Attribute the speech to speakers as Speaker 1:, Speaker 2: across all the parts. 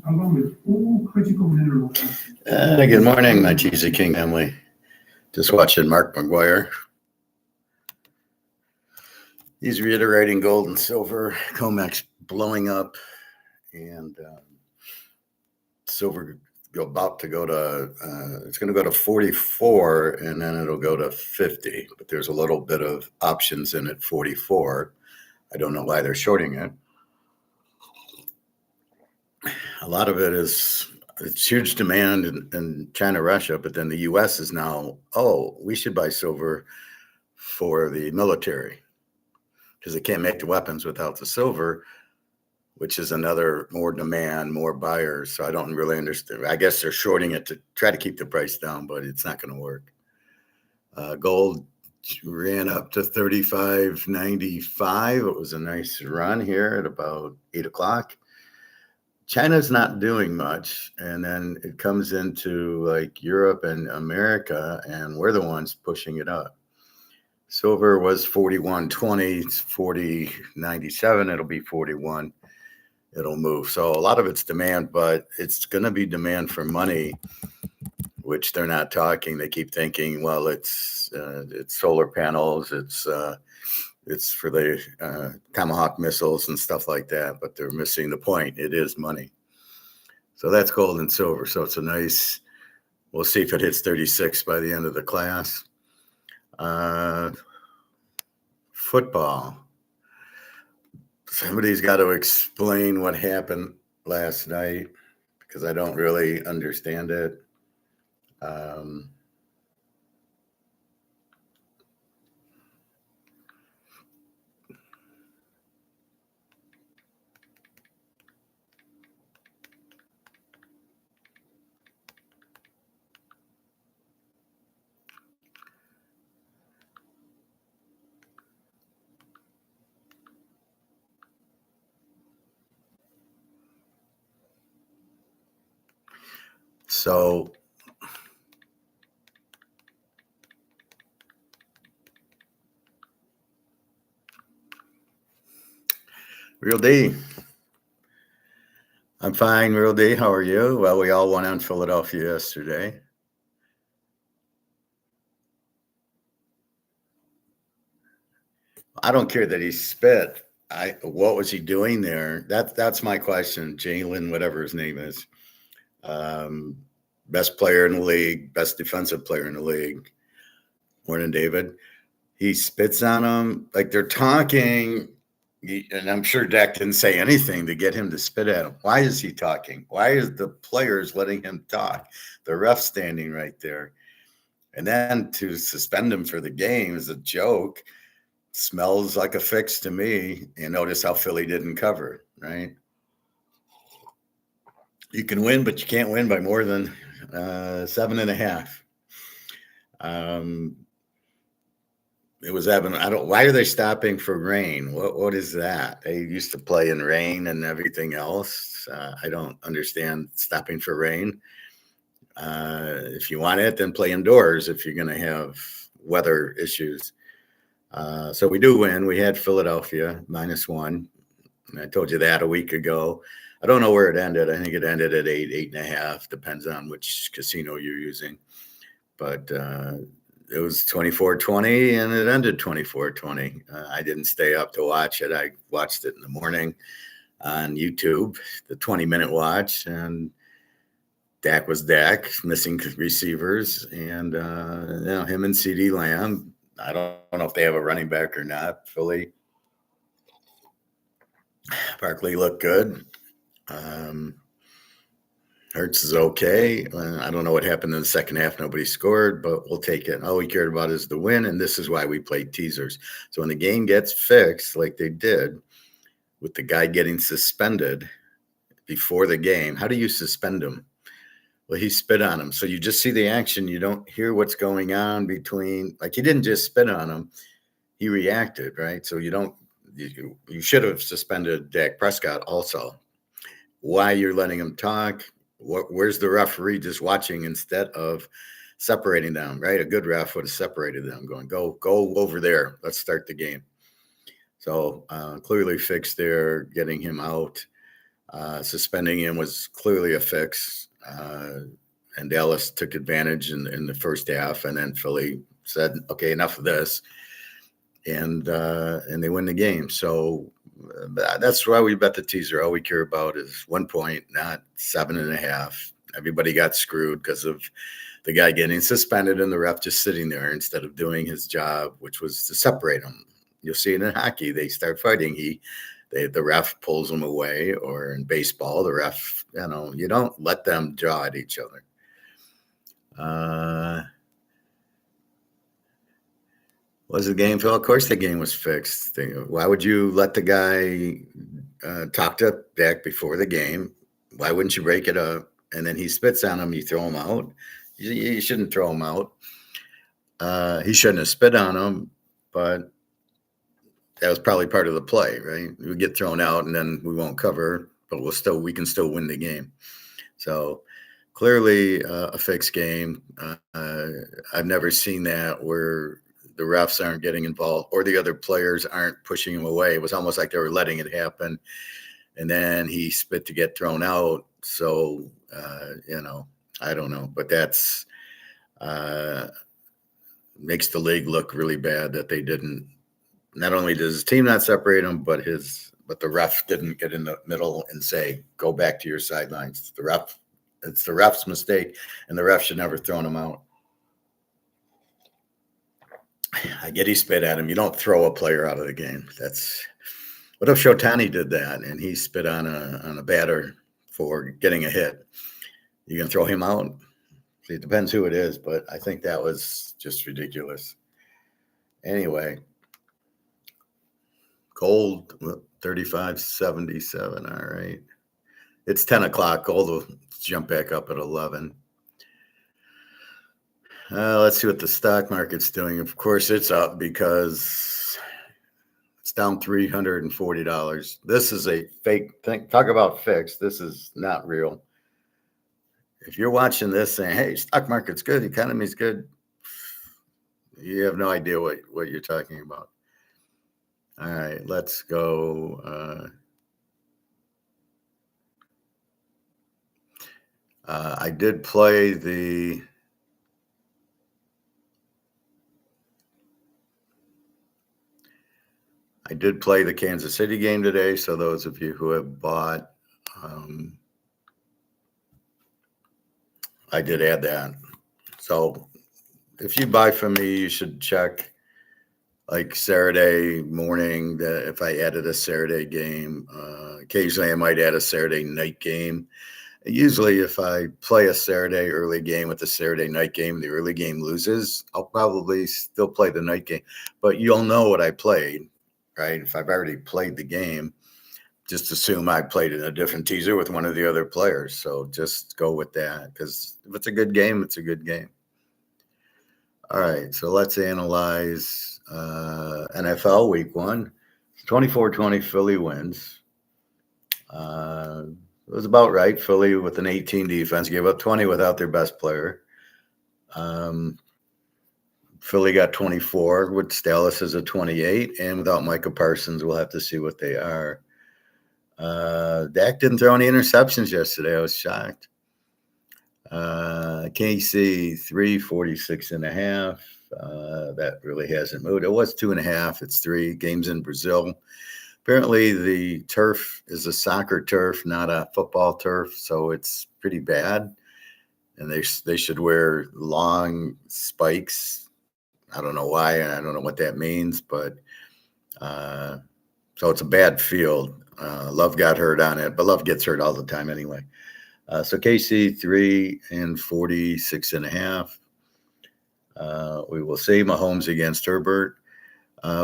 Speaker 1: along with all critical mineral acids.
Speaker 2: Good morning, my Teaserking family. Just watching Mark McGuire. He's reiterating gold and silver, comex blowing up, and silver about to go to, it's going to go to 44, and then it'll go to 50. But there's a little bit of options in at 44. I don't know why they're shorting it. A lot of it is it's huge demand in China, Russia, but then the U.S. is now, we should buy silver for the military because they can't make the weapons without the silver, which is another more demand, more buyers. So I don't really understand. I guess they're shorting it to try to keep the price down, but it's not going to work. Gold ran up to 35.95. It was a nice run here at about 8 o'clock. China's not doing much, and then it comes into like Europe and America, and we're the ones pushing it up. Silver was 41.20, it's 40.97, it'll be 41. It'll move. So a lot of it's demand, but it's going to be demand for money, which they're not talking. They keep thinking, well, it's solar panels, it's for the Tomahawk missiles and stuff like that, but they're missing the point. It is money. So that's gold and silver. So it's a nice, we'll see if it hits 36 by the end of the class. Football. Somebody's got to explain what happened last night because I don't really understand it. So Real D. I'm fine, Real D. How are you? Well, we all won on Philadelphia yesterday. I don't care that he spit. What was he doing there? That's my question. Jalen, whatever his name is. Best player in the league, best defensive player in the league. Morning, David. He spits on him. Like they're talking, and I'm sure Dak didn't say anything to get him to spit at him. Why is he talking? Why is the players letting him talk? The ref standing right there. And then to suspend him for the game is a joke. Smells like a fix to me. And notice how Philly didn't cover, right? You can win, but you can't win by more than 7.5. It was evident. Why are they stopping for rain? What is that? They used to play in rain and everything else. I don't understand stopping for rain. If you want it, then play indoors if you're going to have weather issues. So we do win. We had Philadelphia -1. And I told you that a week ago. I don't know where it ended. I think it ended at 8.5. Depends on which casino you're using. But it was 24-20, and it ended 24-20. I didn't stay up to watch it. I watched it in the morning on YouTube, the 20-minute watch, and Dak was Dak, missing receivers, and him and CD Lamb. I don't know if they have a running back or not. Philly. Barkley looked good. Hurts is okay. I don't know what happened in the second half. Nobody scored, but we'll take it. All we cared about is the win, and this is why we played teasers. So when the game gets fixed, like they did, with the guy getting suspended before the game, how do you suspend him? Well, he spit on him. So you just see the action. You don't hear what's going on between. Like he didn't just spit on him. He reacted, right? So you should have suspended Dak Prescott also. Why you're letting him talk? Where's the referee just watching instead of separating them, right? A good ref would have separated them, going, go over there. Let's start the game. So clearly fixed there, getting him out. Suspending him was clearly a fix. And Dallas took advantage in the first half, and then Philly said, "Okay, enough of this," and they win the game. So that's why we bet the teaser. All we care about is 1 point, not 7.5. Everybody got screwed because of the guy getting suspended and the ref just sitting there instead of doing his job, which was to separate them. You'll see it in hockey. They start fighting. The ref pulls them away, or in baseball, the ref, you don't let them jaw at each other. Was the game, Phil? Of course the game was fixed. Why would you let the guy talk to Dak before the game? Why wouldn't you break it up? And then he spits on him, you throw him out. You shouldn't throw him out. He shouldn't have spit on him, but that was probably part of the play, right? We get thrown out and then we won't cover, but we can still win the game. So clearly a fixed game. I've never seen that where the refs aren't getting involved or the other players aren't pushing him away. It was almost like they were letting it happen. And then he spit to get thrown out. So, I don't know, but that's makes the league look really bad that they didn't. Not only does his team not separate him, but the ref didn't get in the middle and say, "Go back to your sidelines." It's the ref's mistake, and the ref should never have thrown him out. I get he spit at him. You don't throw a player out of the game. What if Shotani did that and he spit on a batter for getting a hit? You gonna throw him out? See, it depends who it is, but I think that was just ridiculous. Anyway, gold 35.77. All right, it's 10 o'clock. Gold will jump back up at 11. Let's see what the stock market's doing. Of course, it's up because it's down $340. This is a fake thing. Talk about fixed. This is not real. If you're watching this saying, "Hey, stock market's good, economy's good," you have no idea what you're talking about. All right, let's go. I did play the Kansas City game today. So those of you who have bought, I did add that. So if you buy from me, you should check like Saturday morning that if I added a Saturday game. Occasionally I might add a Saturday night game. Usually if I play a Saturday early game with the Saturday night game, the early game loses, I'll probably still play the night game. But you'll know what I played, right? If I've already played the game, just assume I played in a different teaser with one of the other players. So just go with that, because if it's a good game, it's a good game. All right, so let's analyze NFL Week 1. 24-20 Philly wins. It was about right. Philly with an 18 defense gave up 20 without their best player. Philly got 24, which Dallas is a 28, and without Micah Parsons, we'll have to see what they are. Dak didn't throw any interceptions yesterday. I was shocked. KC 346.5. That really hasn't moved. It was 2.5. It's 3. Games in Brazil. Apparently the turf is a soccer turf, not a football turf, so it's pretty bad. And they should wear long spikes. I don't know why, and I don't know what that means, but so it's a bad field. Love got hurt on it, but Love gets hurt all the time anyway. So KC 346.5. We will see. Mahomes against Herbert.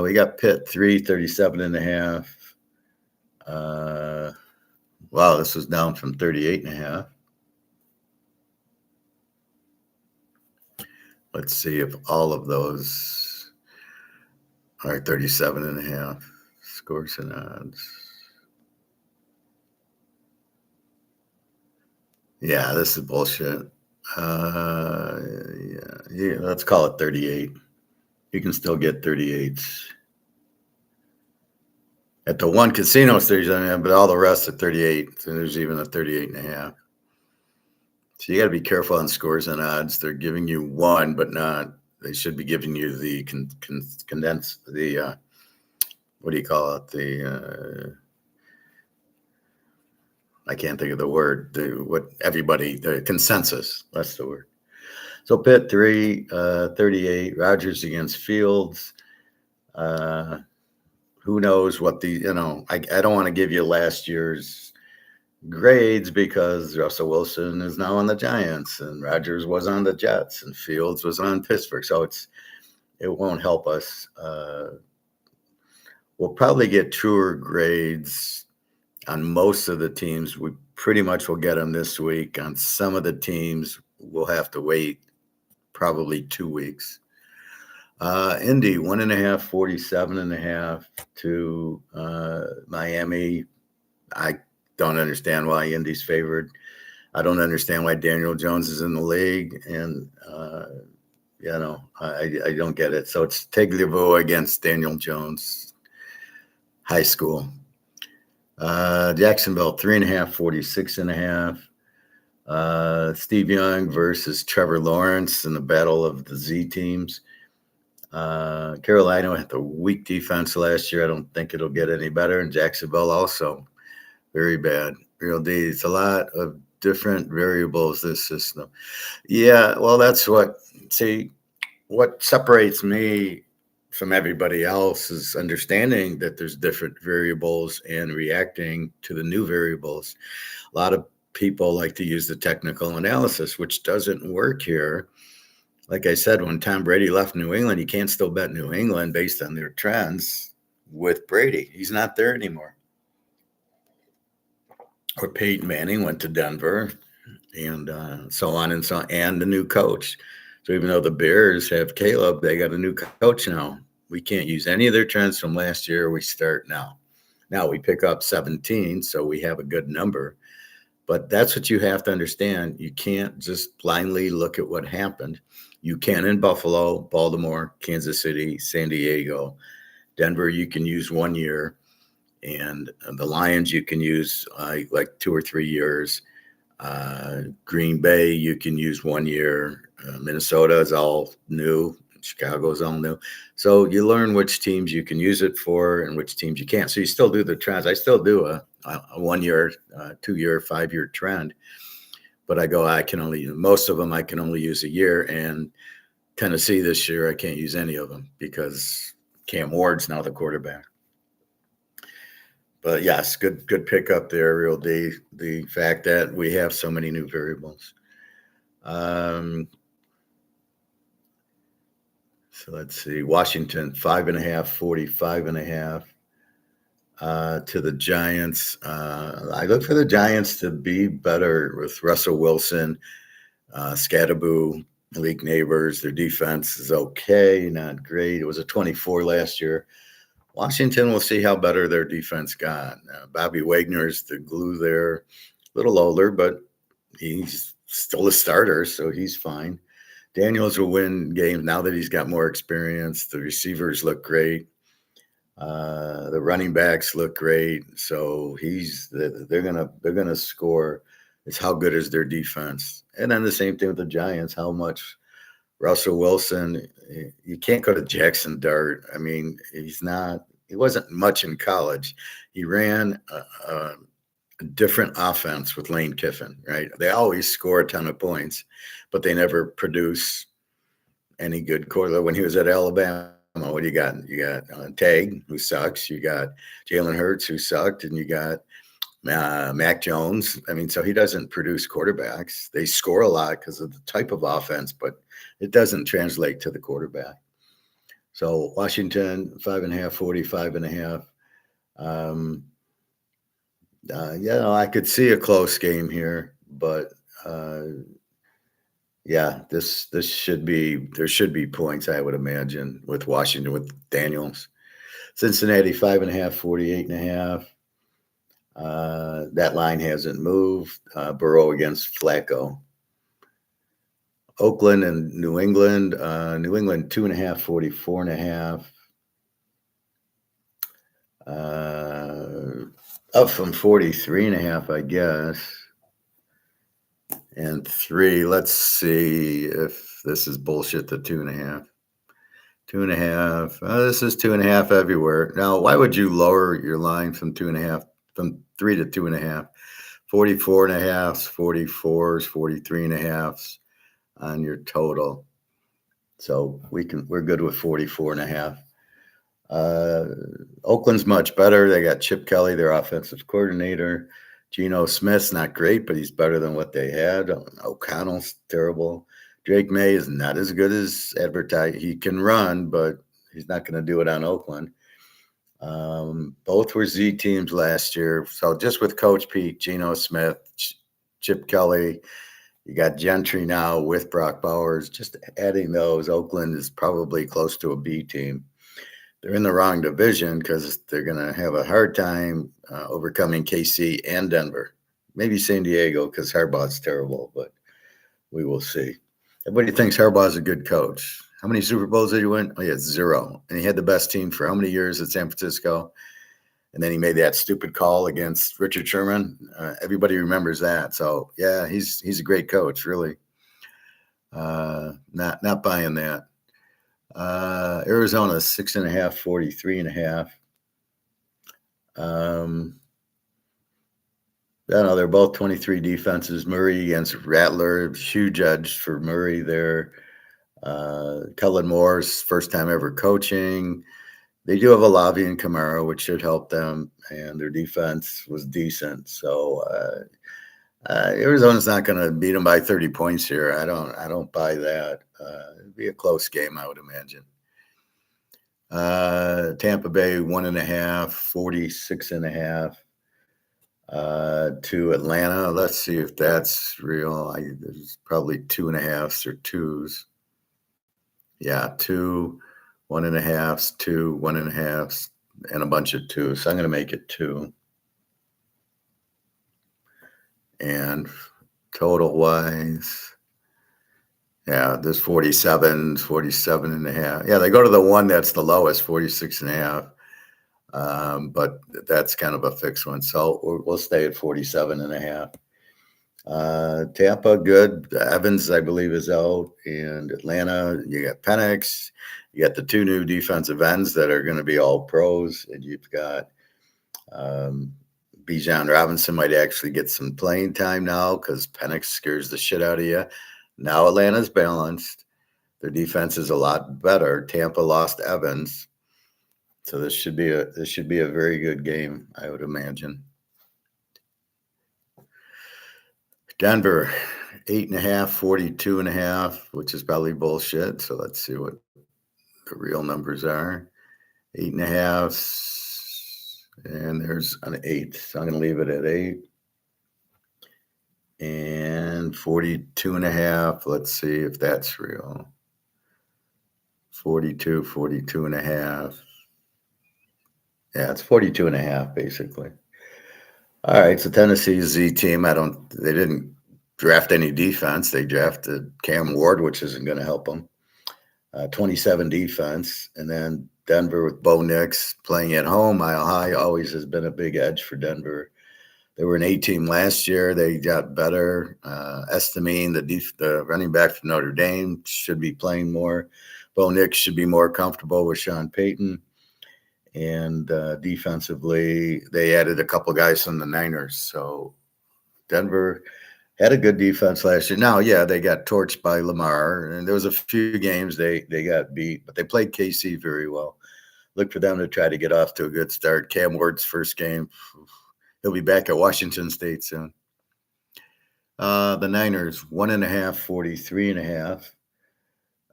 Speaker 2: We got Pitt 337.5. Wow, this was down from 38.5. Let's see if all of those are 37.5. Scores and odds. Yeah, this is bullshit. Yeah, let's call it 38. You can still get 38s. At the one casino, it's 37, but all the rest are 38. So there's even a 38.5. So you got to be careful on scores and odds. They're giving you one, but not. They should be giving you the condensed, the what do you call it? The I can't think of the word. The consensus. That's the word. So Pitt 38, Rogers against Fields. Who knows what I don't want to give you last year's grades because Russell Wilson is now on the Giants and Rogers was on the Jets and Fields was on Pittsburgh. So it won't help us. We'll probably get truer grades on most of the teams. We pretty much will get them this week. On some of the teams, we'll have to wait probably 2 weeks. Indy 1.5, 47.5 to Miami. I don't understand why Indy's favored. I don't understand why Daniel Jones is in the league, and I don't get it. So it's Tagliabue against Daniel Jones, high school. Jacksonville 3.5, 46.5. Steve Young versus Trevor Lawrence in the battle of the Z teams. Carolina had the weak defense last year. I don't think it'll get any better. And Jacksonville also very bad. Real D. It's a lot of different variables, this system. Yeah, well, that's what separates me from everybody else is understanding that there's different variables and reacting to the new variables. A lot of people like to use the technical analysis, which doesn't work here. Like I said, when Tom Brady left New England, you can't still bet New England based on their trends with Brady. He's not there anymore. Or Peyton Manning went to Denver and so on and so on, and the new coach. So even though the Bears have Caleb, they got a new coach now. We can't use any of their trends from last year. We start now. Now we pick up 17, so we have a good number. But that's what you have to understand. You can't just blindly look at what happened. You can in Buffalo, Baltimore, Kansas City, San Diego. Denver, you can use 1 year. And the Lions, you can use like 2 or 3 years. Green Bay, you can use 1 year. Minnesota is all new. Chicago is all new. So you learn which teams you can use it for and which teams you can't. So you still do the trends. I still do a 1 year, 2 year, 5 year trend. But I can only, most of them I can only use a year. And Tennessee this year, I can't use any of them because Cam Ward's now the quarterback. But yes, good pickup there, Real D. The fact that we have so many new variables. So let's see. Washington 5.5, 45.5 to the Giants. I look for the Giants to be better with Russell Wilson, Scatterboo, Malik Neighbors. Their defense is okay, not great. It was a 24 last year. Washington, we'll see how better their defense got. Bobby Wagner's the glue there. A little older, but he's still a starter, so he's fine. Daniels will win games now that he's got more experience. The receivers look great. The running backs look great. So they're gonna score. It's how good is their defense. And then the same thing with the Giants. How much Russell Wilson, you can't go to Jackson Dart. I mean, he wasn't much in college. He ran a different offense with Lane Kiffin, right? They always score a ton of points, but they never produce any good quarterback. When he was at Alabama, what do you got? You got Tag, who sucks. You got Jalen Hurts, who sucked, and you got Mac Jones. I mean, so he doesn't produce quarterbacks. They score a lot because of the type of offense, but it doesn't translate to the quarterback. So Washington, 5.5, 45.5. I could see a close game here, but there should be points, I would imagine, with Washington, with Daniels. Cincinnati, 5.5, 48.5. That line hasn't moved. Burrow against Flacco. Oakland and New England. New England 2.5, 44.5. Up from 43.5, I guess. And 3, let's see if this is bullshit, the 2.5. 2.5. This is 2.5 everywhere. Now, why would you lower your line from 2.5, from 3 to 2.5? 44.5s, 44s, 43.5s on your total. So we're good with 44.5. Oakland's much better. They got Chip Kelly, their offensive coordinator. Geno Smith's not great, but he's better than what they had. O'Connell's terrible. Drake May is not as good as advertised. He can run, but he's not going to do it on Oakland. Both were Z teams last year. So just with Coach Pete, Geno Smith, Chip Kelly, you got Gentry now with Brock Bowers. Just adding those, Oakland is probably close to a B team. They're in the wrong division because they're going to have a hard time overcoming KC and Denver. Maybe San Diego because Harbaugh's terrible, but we will see. Everybody thinks Harbaugh's a good coach. How many Super Bowls did he win? Oh, yeah, 0. And he had the best team for how many years at San Francisco? And then he made that stupid call against Richard Sherman. Everybody remembers that. So, yeah, he's a great coach, really. Not buying that. Arizona 6.5, 43.5. I don't know. They're both 23 defenses. Murray against Rattler, huge edge for Murray there. Kellen Moore's first time ever coaching. They do have Olavi and Kamara, which should help them, and their defense was decent. So Arizona's not going to beat them by 30 points here. I don't buy that. It'd be a close game, I would imagine. Tampa Bay 1.5, 46.5. To Atlanta. Let's see if that's real. There's probably 2.5s or 2s. Yeah, 2, 1.5s, 2, 1.5s, and a bunch of 2s. So I'm going to make it 2. And total wise, yeah, there's 47, 47.5. Yeah, they go to the one that's the lowest, 46.5. But that's kind of a fixed one. So we'll stay at 47.5. Tampa, good. Evans, I believe, is out. And Atlanta, you got Penix. You got the 2 new defensive ends that are going to be all pros. And you've got Bijan Robinson might actually get some playing time now because Penix scares the shit out of you. Now Atlanta's balanced. Their defense is a lot better. Tampa lost Evans. So this should be a very good game, I would imagine. Denver, 8.5, 42.5, which is probably bullshit. So let's see what the real numbers are. 8.5, and there's an 8. So I'm going to leave it at 8. And 42.5. Let's see if that's real. 42.5. Yeah, it's 42.5 basically. All right, so Tennessee's Z team. They didn't draft any defense. They drafted Cam Ward, which isn't going to help them. 27 defense, and then Denver with Bo Nix playing at home. Mile High always has been a big edge for Denver. They were an A team last year. They got better. Estamine, the running back from Notre Dame, should be playing more. Bo Nix should be more comfortable with Sean Payton. And defensively, they added a couple guys from the Niners. So Denver had a good defense last year. Now, yeah, they got torched by Lamar, and there was a few games they got beat, but they played KC very well. Look for them to try to get off to a good start. Cam Ward's first game, he'll be back at Washington State soon. The Niners, 1.5,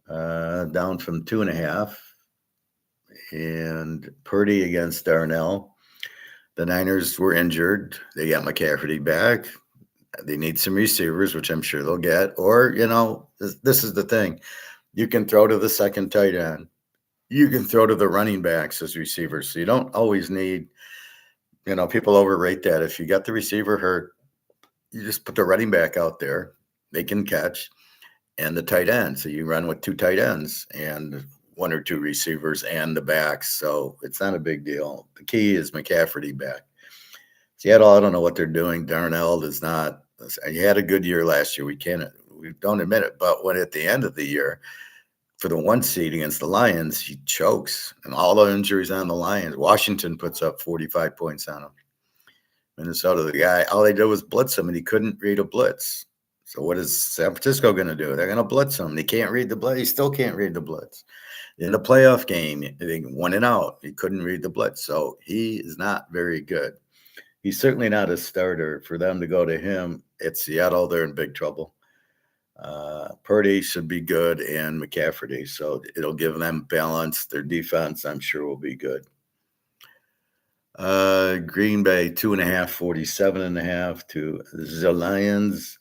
Speaker 2: 43.5, down from 2.5. And Purdy against Darnell. The Niners were injured. They got McCaffrey back. They need some receivers, which I'm sure they'll get. Or, this is the thing. You can throw to the second tight end. You can throw to the running backs as receivers. So you don't always need, people overrate that. If you got the receiver hurt, you just put the running back out there. They can catch. And the tight end. So you run with 2 tight ends. And one or two receivers and the backs, so it's not a big deal. The key is McCafferty back. Seattle, I don't know what they're doing. Darnell is not. He had a good year last year. We don't admit it, but when at the end of the year for the 1 seed against the Lions, he chokes, and all the injuries on the Lions. Washington puts up 45 points on him. Minnesota, the guy, all they did was blitz him, and he couldn't read a blitz. So what is San Francisco going to do? They're going to blitz him. They can't read the blitz. He still can't read the blitz. In the playoff game, they won and out. He couldn't read the blitz. So he is not very good. He's certainly not a starter. For them to go to him at Seattle, they're in big trouble. Purdy should be good, and McCafferty. So it'll give them balance. Their defense, I'm sure, will be good. Green Bay 2.5, 47.5 to the Lions.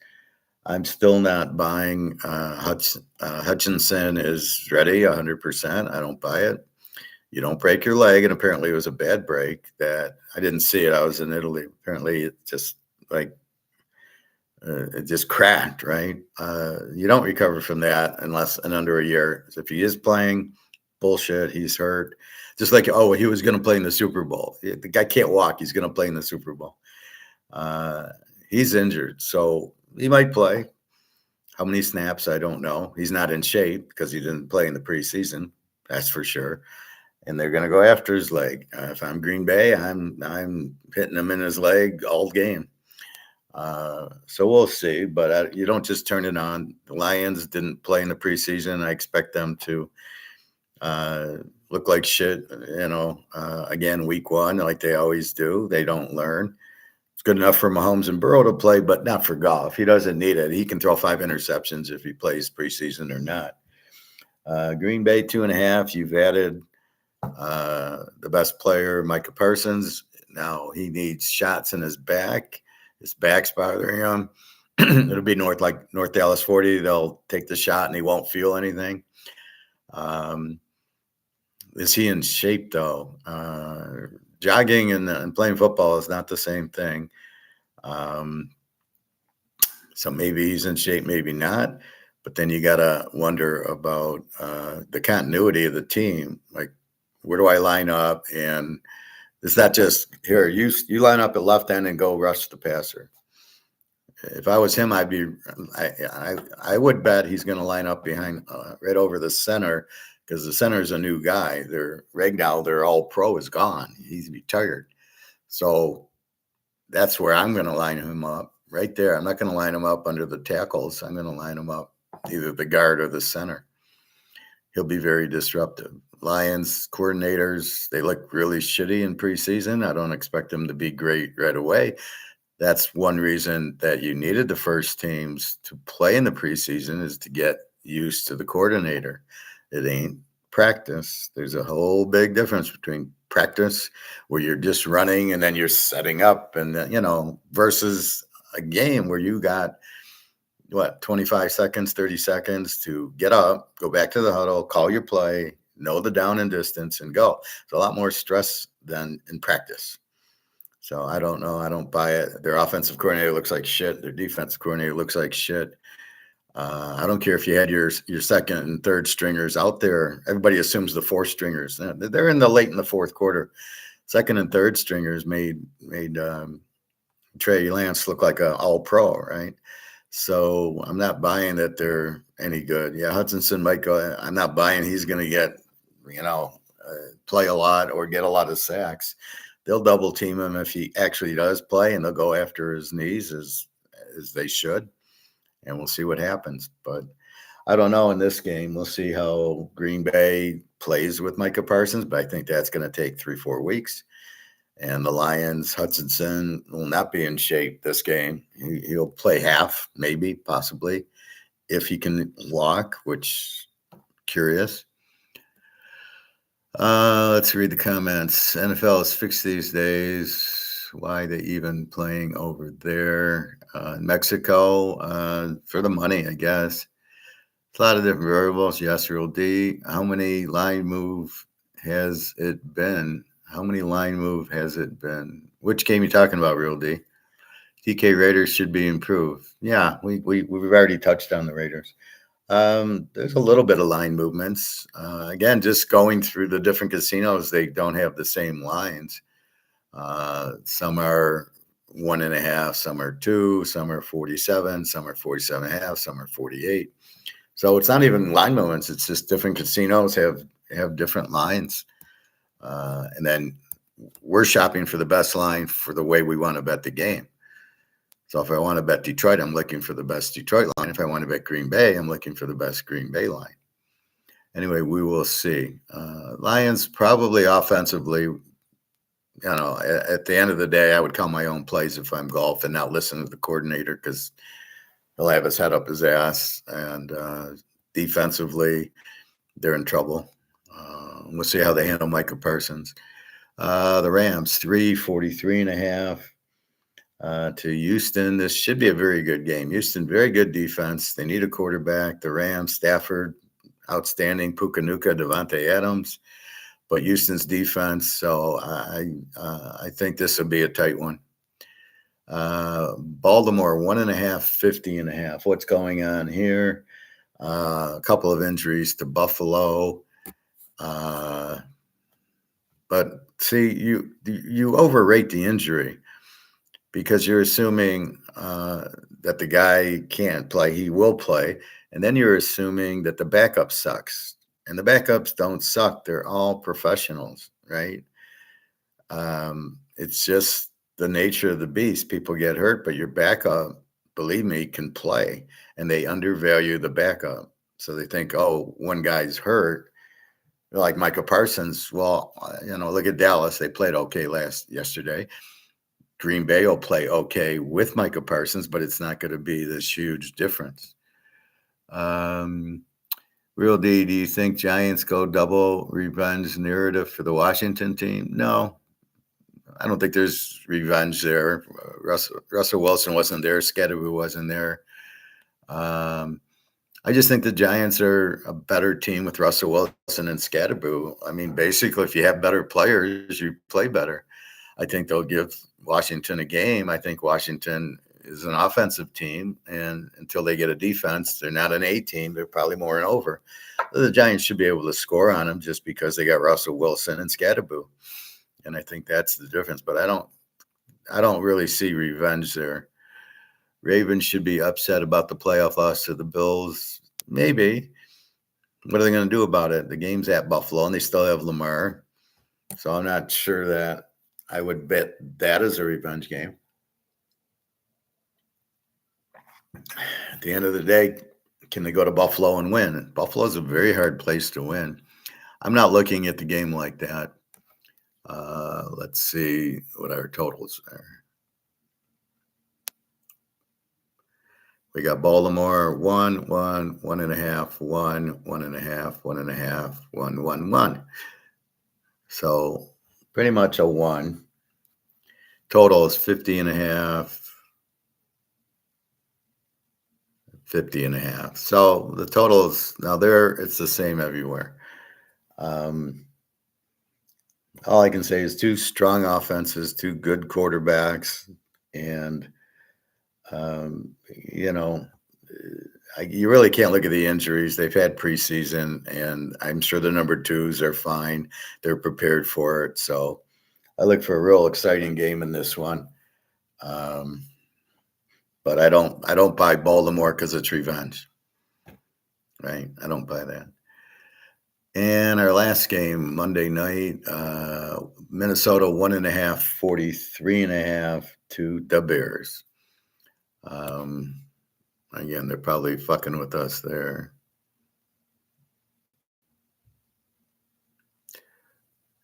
Speaker 2: I'm still not buying. Hutchinson is ready 100%. I don't buy it. You don't break your leg, and apparently it was a bad break. That I didn't see it. I was in Italy. Apparently it just it just cracked, right? You don't recover from that unless in under a year. If he is playing, bullshit, he's hurt. Just like, he was going to play in the Super Bowl. The guy can't walk. He's going to play in the Super Bowl. He's injured, so he might play. How many snaps, I don't know. He's not in shape because he didn't play in the preseason. That's for sure. And they're going to go after his leg. If I'm Green Bay, I'm hitting him in his leg all game. So we'll see. But you don't just turn it on. The Lions didn't play in the preseason. I expect them to look like shit, again, week 1, like they always do. They don't learn. It's good enough for Mahomes and Burrow to play, but not for Goff. He doesn't need it. He can throw 5 interceptions if he plays preseason or not. Green Bay 2.5. You've added the best player, Micah Parsons. Now he needs shots in his back. His back's bothering him. It'll be North Dallas 40. They'll take the shot and he won't feel anything. Is he in shape, though? Jogging and playing football is not the same thing. So maybe he's in shape, maybe not. But then you got to wonder about the continuity of the team. Like, where do I line up? And it's not just, here, you line up at left end and go rush the passer. If I was him, I would bet he's going to line up behind right over the center, because the center is a new guy. Right now, their all-pro is gone. He's retired. So that's where I'm going to line him up, right there. I'm not going to line him up under the tackles. I'm going to line him up either the guard or the center. He'll be very disruptive. Lions coordinators, they look really shitty in preseason. I don't expect them to be great right away. That's one reason that you needed the first teams to play in the preseason, is to get used to the coordinator. It ain't practice. There's a whole big difference between practice, where you're just running and then you're setting up, and versus a game where you got 25 seconds, 30 seconds to get up, go back to the huddle, call your play, know the down and distance, and go. It's a lot more stress than in practice. So I don't know. I don't buy it. Their offensive coordinator looks like shit. Their defensive coordinator looks like shit. I don't care if you had your second and third stringers out there. Everybody assumes the fourth stringers. They're in the fourth quarter. Second and third stringers made Trey Lance look like an all-pro, right? So I'm not buying that they're any good. Yeah, Hutchinson might go. I'm not buying he's going to get, play a lot or get a lot of sacks. They'll double team him if he actually does play, and they'll go after his knees as they should. And we'll see what happens. But I don't know in this game. We'll see how Green Bay plays with Micah Parsons, but I think that's going to take 3-4 weeks. And the Lions, Hutchinson will not be in shape this game. He'll play half, maybe, possibly, if he can walk, which, curious. Let's read the comments. NFL is fixed these days. Why they even playing over there in Mexico? For the money, I guess. It's a lot of different variables. Yes, Real D. How many line move has it been? Which game are you talking about, Real D? TK Raiders should be improved. Yeah, we've already touched on the Raiders. There's a little bit of line movements. Again, just going through the different casinos, they don't have the same lines. Some are 1.5, some are 2, some are 47, some are 47.5, some are 48. So it's not even line movements. It's just different casinos have different lines. And then we're shopping for the best line for the way we want to bet the game. So if I want to bet Detroit, I'm looking for the best Detroit line. If I want to bet Green Bay, I'm looking for the best Green Bay line. Anyway, we will see. Lions probably offensively, at the end of the day, I would call my own plays if I'm golf and not listen to the coordinator because he'll have his head up his ass. And defensively, they're in trouble. We'll see how they handle Micah Parsons. The Rams, 43.5 to Houston. This should be a very good game. Houston, very good defense. They need a quarterback. The Rams, Stafford, outstanding. Puka-Nuka, Devontae Adams. But Houston's defense, so I think this will be a tight one. Baltimore, 1.5, 50.5. What's going on here? A couple of injuries to Buffalo. But see, you overrate the injury because you're assuming that the guy can't play. He will play. And then you're assuming that the backup sucks. And the backups don't suck. They're all professionals, right? It's just the nature of the beast. People get hurt, but your backup, believe me, can play. And they undervalue the backup. So they think, oh, one guy's hurt. Like Micah Parsons. Well, look at Dallas. They played okay yesterday. Green Bay will play okay with Micah Parsons, but it's not going to be this huge difference. Real D, do you think Giants go double revenge narrative for the Washington team? No, I don't think there's revenge there. Russell Wilson wasn't there. Scatterby wasn't there. I just think the Giants are a better team with Russell Wilson and Scatterby. I mean, basically, if you have better players, you play better. I think they'll give Washington a game. I think Washington is an offensive team, and until they get a defense, they're not an A team. They're probably more an over. The Giants should be able to score on them just because they got Russell Wilson and Scatterby, and I think that's the difference. But I don't really see revenge there. Ravens should be upset about the playoff loss to the Bills. Maybe. What are they going to do about it? The game's at Buffalo, and they still have Lamar, so I'm not sure that I would bet that as a revenge game. At the end of the day, can they go to Buffalo and win? Buffalo's a very hard place to win. I'm not looking at the game like that. Let's see what our totals are. We got Baltimore 1, 1, 1.5, 1, 1.5, 1.5, 1, 1, 1. So pretty much a 1. Total is 50.5. 50.5. So the total is now there. It's the same everywhere. All I can say is 2 strong offenses, 2 good quarterbacks, and you really can't look at the injuries. They've had preseason, and I'm sure the number 2s are fine. They're prepared for it. So I look for a real exciting game in this one. But I don't buy Baltimore because it's revenge, right? I don't buy that. And our last game, Monday night, Minnesota 1.5, 43.5 to the Bears. Again, they're probably fucking with us there.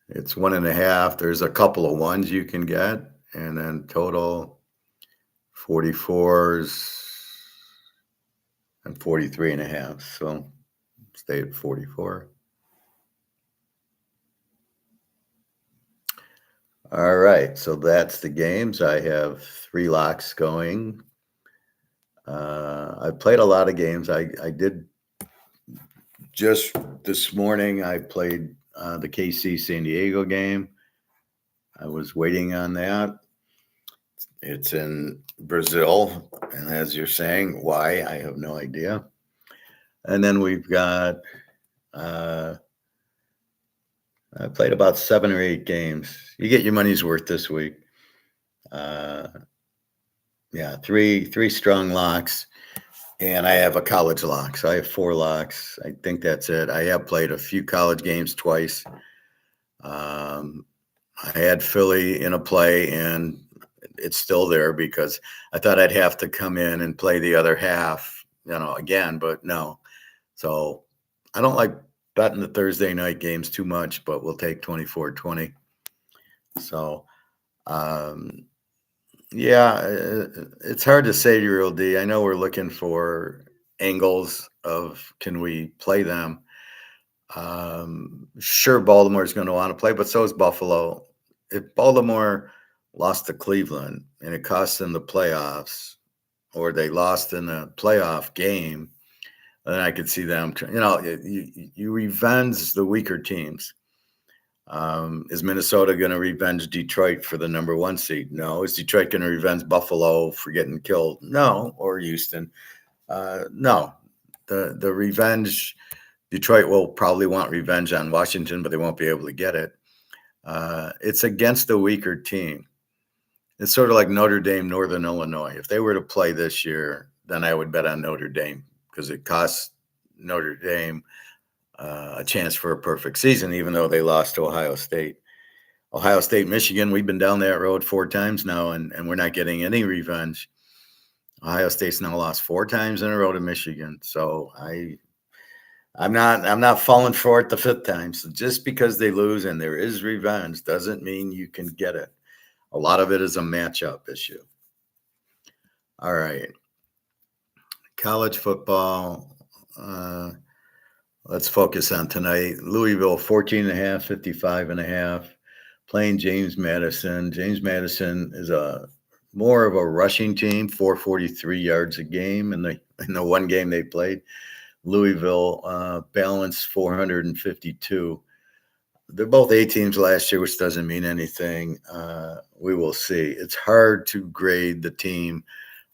Speaker 2: It's 1.5. There's a couple of ones you can get, and then total 44s and 43.5. So stay at 44. All right, so that's the games. I have 3 locks going. I played a lot of games. I did just this morning. I played the KC San Diego game. I was waiting on that. It's in Brazil, and as you're saying, why? I have no idea. And then we've got, I played about 7 or 8 games. You get your money's worth this week. Yeah, three strong locks, and I have a college lock. So I have 4 locks. I think that's it. I have played a few college games twice. I had Philly in a play, and it's still there because I thought I'd have to come in and play the other half, again, but no. So I don't like betting the Thursday night games too much, but we'll take 24-20. So, yeah, it's hard to say, Real D. I know we're looking for angles of can we play them. Sure, Baltimore's going to want to play, but so is Buffalo. If Baltimore lost to Cleveland and it cost them the playoffs, or they lost in a playoff game, then I could see them. You revenge the weaker teams. Is Minnesota going to revenge Detroit for the number 1 seed? No. Is Detroit going to revenge Buffalo for getting killed? No. Or Houston? No. The revenge. Detroit will probably want revenge on Washington, but they won't be able to get it. It's against the weaker team. It's sort of like Notre Dame, Northern Illinois. If they were to play this year, then I would bet on Notre Dame because it costs Notre Dame a chance for a perfect season, even though they lost to Ohio State. Ohio State, Michigan, we've been down that road 4 times now, and we're not getting any revenge. Ohio State's now lost 4 times in a row to Michigan. So I'm not falling for it the 5th time. So just because they lose and there is revenge doesn't mean you can get it. A lot of it is a matchup issue. All right. College football. Let's focus on tonight. Louisville, 14.5, 55.5. Playing James Madison. James Madison is more of a rushing team, 443 yards a game in the one game they played. Louisville balanced 452. They're both A teams last year, which doesn't mean anything. We will see. It's hard to grade the team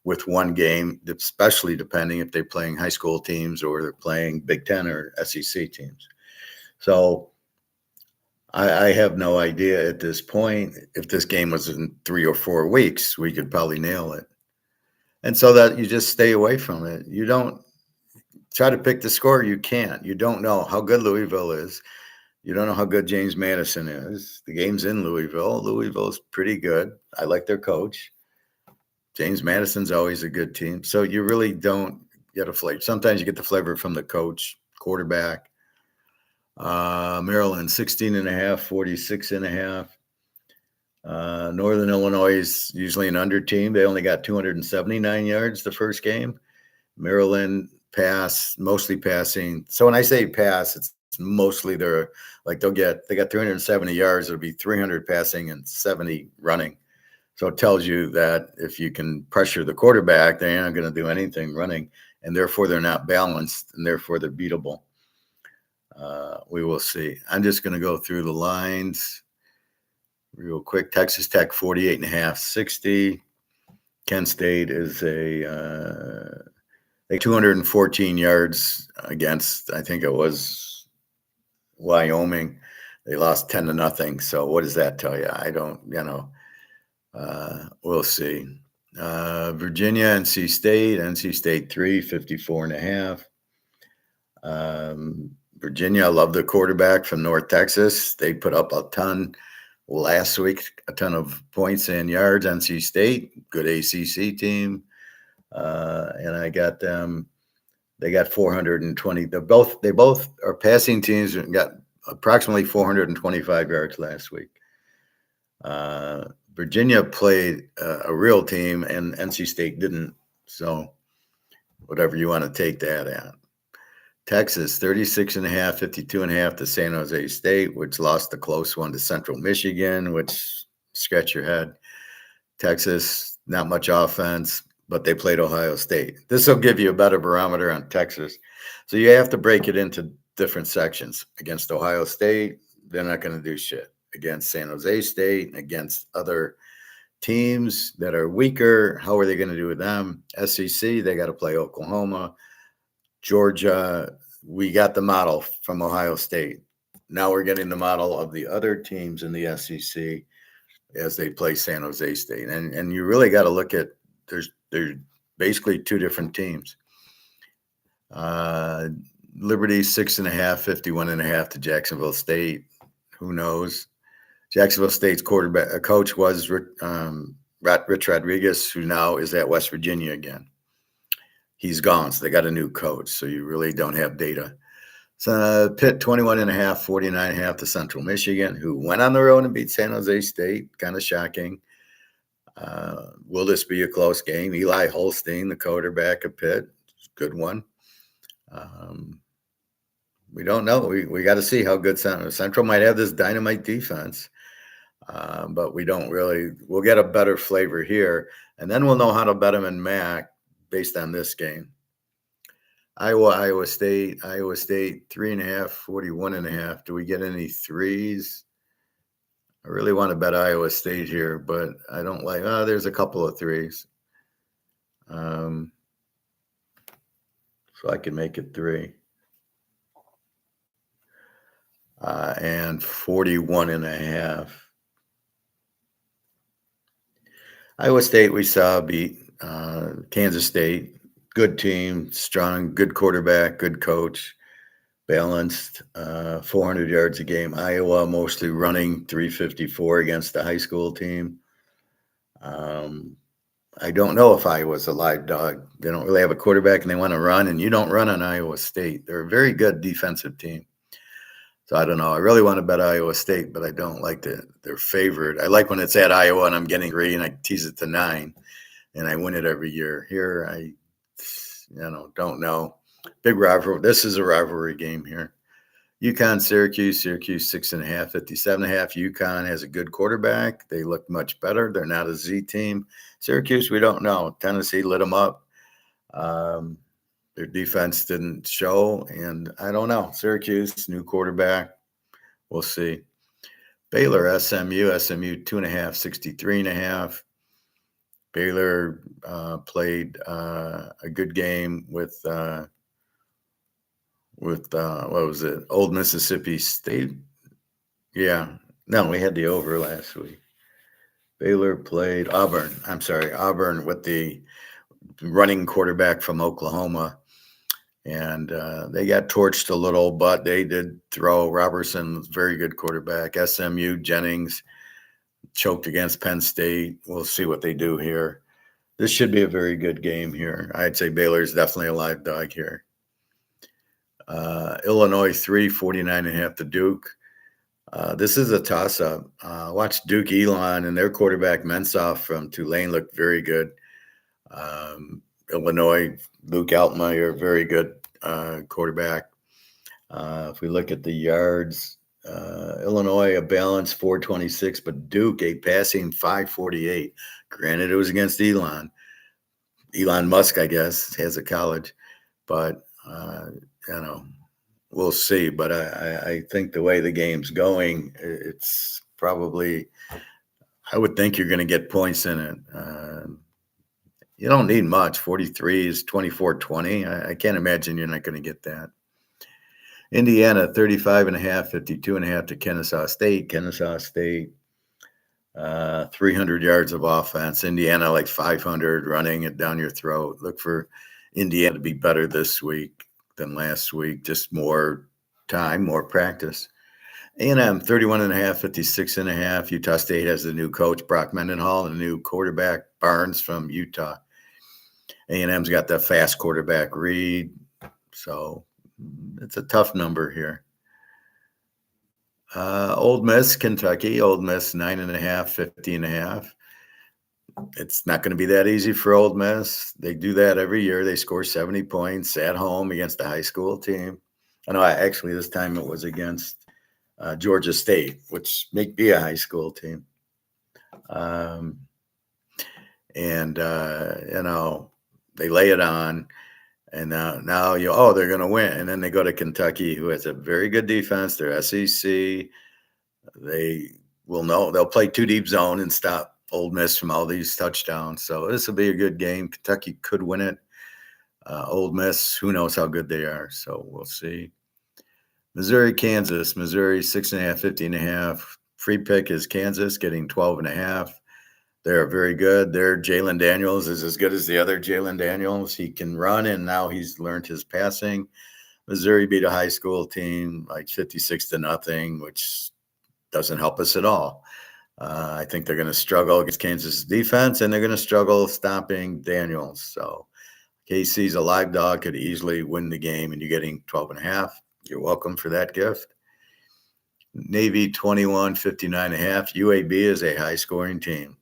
Speaker 2: with one game, especially depending if they're playing high school teams or they're playing Big Ten or SEC teams. So I have no idea at this point. If this game was in 3 or 4 weeks, we could probably nail it. And so that you just stay away from it. You don't try to pick the score. You can't. You don't know how good Louisville is. You don't know how good James Madison is. The game's in Louisville. Louisville's pretty good. I like their coach. James Madison's always a good team. So you really don't get a flavor. Sometimes you get the flavor from the coach, quarterback. Maryland, 16.5, 46.5. Northern Illinois is usually an under team. They only got 279 yards the first game. Maryland mostly passing. So when I say pass, it's mostly they got 370 yards. It'll be 300 passing and 70 running. So it tells you that if you can pressure the quarterback, they aren't going to do anything running, and therefore they're not balanced, and therefore they're beatable. We will see. I'm just going to go through the lines real quick. Texas Tech, 48.5, 60. Kent State is 214 yards against, I think it was Wyoming. They lost 10-0. So what does that tell you? I don't, we'll see. Virginia, NC State 3, 54.5. Virginia, I love the quarterback from North Texas. They put up a ton last week, a ton of points and yards. NC State, good ACC team. And I got them. They got 420. They both are passing teams and got approximately 425 yards last week. Virginia played a real team, and NC State didn't. So whatever you want to take that at. Texas, 36.5, 52.5 to San Jose State, which lost the close one to Central Michigan, which scratch your head. Texas, not much offense, but they played Ohio State. This will give you a better barometer on Texas. So you have to break it into different sections. Against Ohio State, they're not going to do shit. Against San Jose State, against other teams that are weaker, how are they going to do with them? SEC, they got to play Oklahoma. Georgia, we got the model from Ohio State. Now we're getting the model of the other teams in the SEC as they play San Jose State. And you really got to look at there's basically two different teams. Liberty 6.5, 51.5 to Jacksonville State. Who knows? Jacksonville State's coach was Rich Rodriguez, who now is at West Virginia again. He's gone, so they got a new coach. So you really don't have data. So Pitt 21.5, 49.5 to Central Michigan, who went on the road and beat San Jose State. Kind of shocking. Will this be a close game? Eli Holstein, the quarterback of Pitt, good one. We don't know. We got to see how good Central might have this dynamite defense, but we don't really. We'll get a better flavor here, and then we'll know how to bet them in MAC based on this game. Iowa State 3.5, 41.5. Do we get any threes? I really want to bet Iowa State here, but I don't like. There's a couple of threes. So I can make it 3. And 41.5. Iowa State, we saw beat Kansas State. Good team, strong, good quarterback, good coach, balanced, 400 yards a game. Iowa mostly running 354 against the high school team. I don't know if Iowa's a live dog. They don't really have a quarterback and they want to run, and you don't run on Iowa State. They're a very good defensive team. So I don't know. I really want to bet Iowa State, but I don't like they're favored. I like when it's at Iowa and I'm getting 3 and I tease it to 9 and I win it every year. Here, I don't know. Big rivalry. This is a rivalry game here. UConn, Syracuse 6.5, 57.5. UConn has a good quarterback. They look much better. They're not a Z team. Syracuse, we don't know. Tennessee lit them up. Their defense didn't show, and I don't know. Syracuse, new quarterback. We'll see. Baylor, SMU 2.5, 63.5. Baylor played a good game with what was it? Old Mississippi State. Yeah. No, we had the over last week. Baylor played Auburn. I'm sorry, Auburn with the running quarterback from Oklahoma. And they got torched a little, but they did throw. Robertson, very good quarterback. SMU, Jennings choked against Penn State. We'll see what they do here. This should be a very good game here. I'd say Baylor's definitely a live dog here. Illinois 3, 49.5 to Duke. This is a toss-up. Watch Duke Elon and their quarterback Mensah from Tulane looked very good. Illinois, Luke Altmaier, very good quarterback. If we look at the yards, Illinois, a balance 426, but Duke, a passing 548. Granted, it was against Elon. Elon Musk, I guess, has a college. But, we'll see. But I think the way the game's going, it's probably – I would think you're going to get points in it. You don't need much. 43 is 24-20. I can't imagine you're not going to get that. Indiana, 35.5, 52.5 to Kennesaw State. Kennesaw State, 300 yards of offense. Indiana, like 500, running it down your throat. Look for Indiana to be better this week than last week. Just more time, more practice. A&M, 31.5, 56.5. Utah State has the new coach, Brock Mendenhall, and the new quarterback, Barnes from Utah. A&M's got the fast quarterback, Reed. So it's a tough number here. Old Miss, Kentucky. Old Miss, 9.5, 50.5. It's not going to be that easy for Old Miss. They do that every year. They score 70 points at home against a high school team. I know actually this time it was against Georgia State, which may be a high school team. They lay it on, and now they're going to win. And then they go to Kentucky, who has a very good defense. They're SEC. They will know they'll play 2 deep zone and stop Old Miss from all these touchdowns. So this will be a good game. Kentucky could win it. Ole Miss, who knows how good they are. So we'll see. Missouri, Kansas. Missouri, 6.5, 50.5. Free pick is Kansas getting 12.5. They're very good. Their Jalen Daniels is as good as the other Jalen Daniels. He can run, and now he's learned his passing. Missouri beat a high school team like 56-0, which doesn't help us at all. I think they're going to struggle against Kansas defense, and they're going to struggle stopping Daniels. So KC's a live dog, could easily win the game, and you're getting 12.5. You're welcome for that gift. Navy 21, 59.5. UAB is a high-scoring team.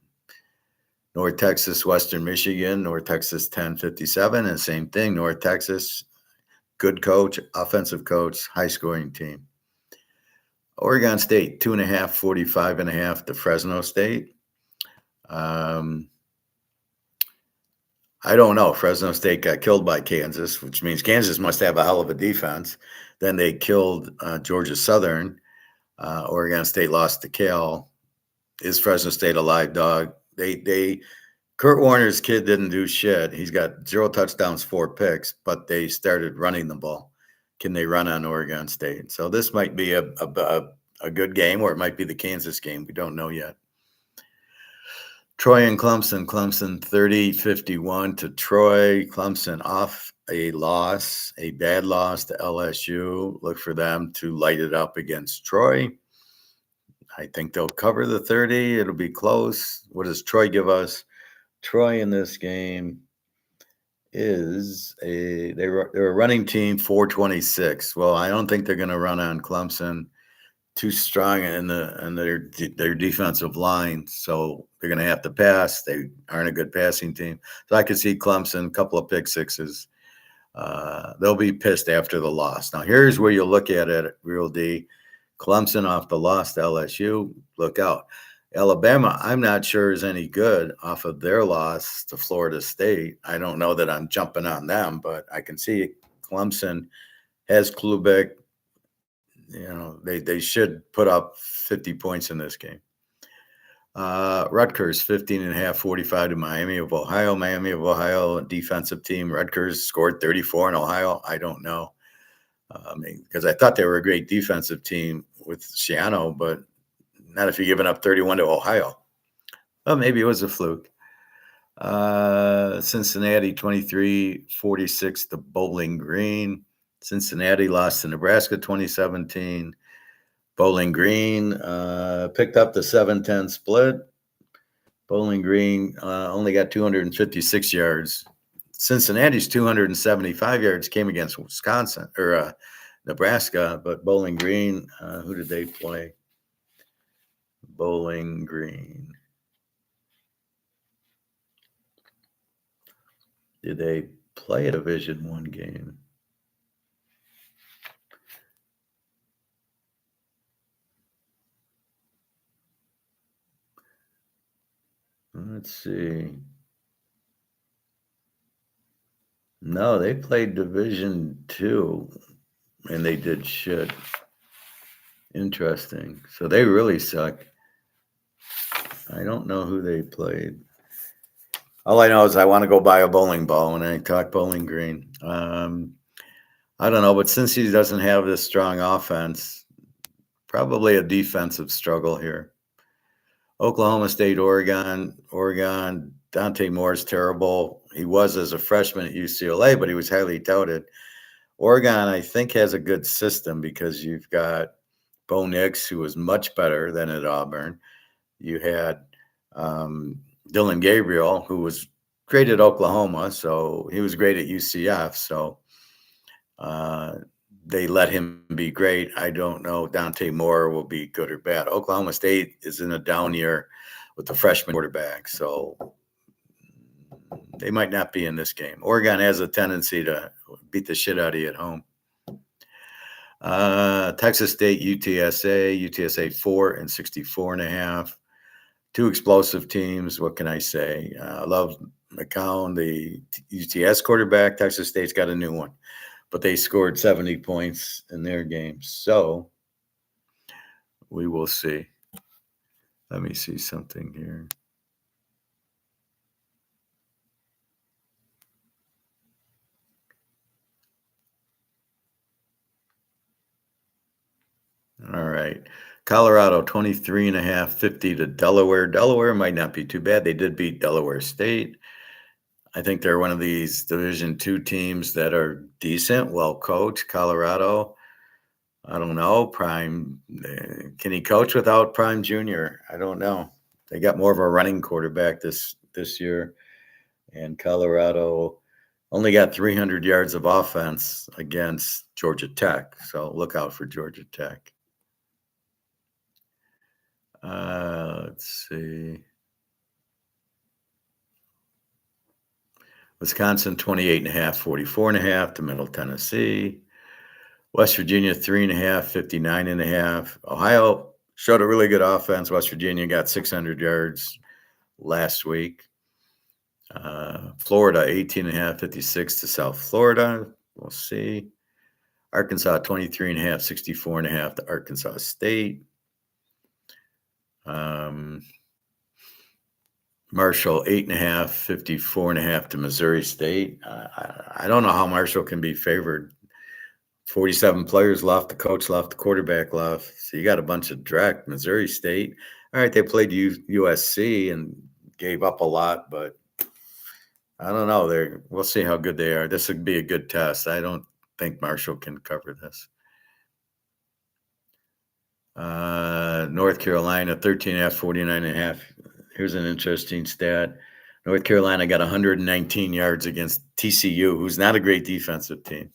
Speaker 2: North Texas, Western Michigan. North Texas 10, 57. And same thing, North Texas, good coach, offensive coach, high-scoring team. Oregon State, 2.5, 45.5 to Fresno State. I don't know. Fresno State got killed by Kansas, which means Kansas must have a hell of a defense. Then they killed Georgia Southern. Oregon State lost to Cal. Is Fresno State a live dog? Kurt Warner's kid didn't do shit. He's got 0 touchdowns, 4 picks, but they started running the ball. Can they run on Oregon State? So this might be a good game, or it might be the Kansas game. We don't know yet. Troy and Clemson. Clemson 30-51 to Troy. Clemson off a loss, a bad loss to LSU. Look for them to light it up against Troy. I think they'll cover the 30. It'll be close. What does Troy give us? Troy in this game is they're a running team, 426. Well, I don't think they're going to run on Clemson. Too strong in their defensive line, so they're going to have to pass. They aren't a good passing team. So I could see Clemson, a couple of pick sixes. They'll be pissed after the loss. Now, here's where you look at it, real D. Clemson off the loss to LSU, look out. Alabama, I'm not sure is any good off of their loss to Florida State. I don't know that I'm jumping on them, but I can see Clemson has Klubeck. They should put up 50 points in this game. Rutgers, 15.5, 45 to Miami of Ohio. Miami of Ohio, defensive team. Rutgers scored 34 in Ohio. I don't know. Because I thought they were a great defensive team with Shiano, but not if you're giving up 31 to Ohio. Well, maybe it was a fluke. Cincinnati, 23-46 to Bowling Green. Cincinnati lost to Nebraska 2017. Bowling Green picked up the 7-10 split. Bowling Green only got 256 yards. Cincinnati's 275 yards came against Wisconsin or Nebraska, but Bowling Green, who did they play? Bowling Green. Did they play a Division I game? Let's see. No, they played Division II, and they did shit. Interesting. So they really suck. I don't know who they played. All I know is I want to go buy a bowling ball when I talk Bowling Green. I don't know, but since he doesn't have this strong offense, probably a defensive struggle here. Oklahoma State, Oregon, Dante Moore's terrible. He was as a freshman at UCLA, but he was highly touted. Oregon, I think, has a good system because you've got Bo Nix, who was much better than at Auburn. You had Dylan Gabriel, who was great at Oklahoma, so he was great at UCF. So they let him be great. I don't know Dante Moore will be good or bad. Oklahoma State is in a down year with the freshman quarterback, so they might not be in this game. Oregon has a tendency to beat the shit out of you at home. Texas State, UTSA 4 and 64.5. Two explosive teams. What can I say? I love McCown, the UTS quarterback. Texas State's got a new one, but they scored 70 points in their game. So we will see. Let me see something here. right. Colorado 23.5, 50 to Delaware. Delaware might not be too bad. They did beat Delaware State. I think they're one of these Division II teams that are decent, well coached. Colorado, I don't know. Prime, can he coach without Prime Junior? I don't know. They got more of a running quarterback this year, and Colorado only got 300 yards of offense against Georgia Tech. So look out for Georgia Tech. Let's see. Wisconsin 28.5, 44.5 to Middle Tennessee. West Virginia 3.5, 59.5. Ohio showed a really good offense. West Virginia got 600 yards last week. Florida 18.5, 56 to South Florida. We'll see. Arkansas 23.5, 64.5 to Arkansas State. Marshall 8.5, 54.5 to Missouri State. I don't know how Marshall can be favored. 47 players left, the coach left, the quarterback left. So you got a bunch of direct. Missouri State. All right, they played USC and gave up a lot, but I don't know. We'll see how good they are. This would be a good test. I don't think Marshall can cover this. North Carolina 13.5, 49.5. Here's an interesting stat. North Carolina got 119 yards against TCU, who's not a great defensive team.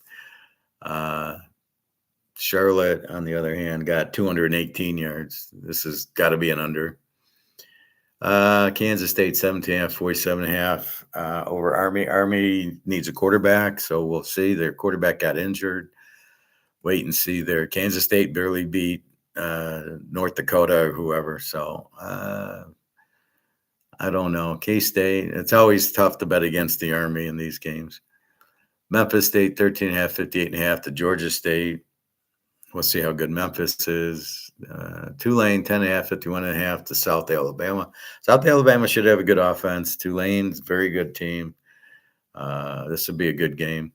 Speaker 2: Charlotte, on the other hand, got 218 yards. This has got to be an under. Kansas State 17.5, 47.5 over Army. Army needs a quarterback, so we'll see. Their quarterback got injured. Wait and see there. Kansas State barely beat North Dakota or whoever. So I don't know. K-State, it's always tough to bet against the Army in these games. Memphis State 13.5, 58.5 to Georgia State. We'll see how good Memphis is. Tulane 10.5, 51.5 to South Alabama. South Alabama should have a good offense. Tulane's a very good team. This would be a good game.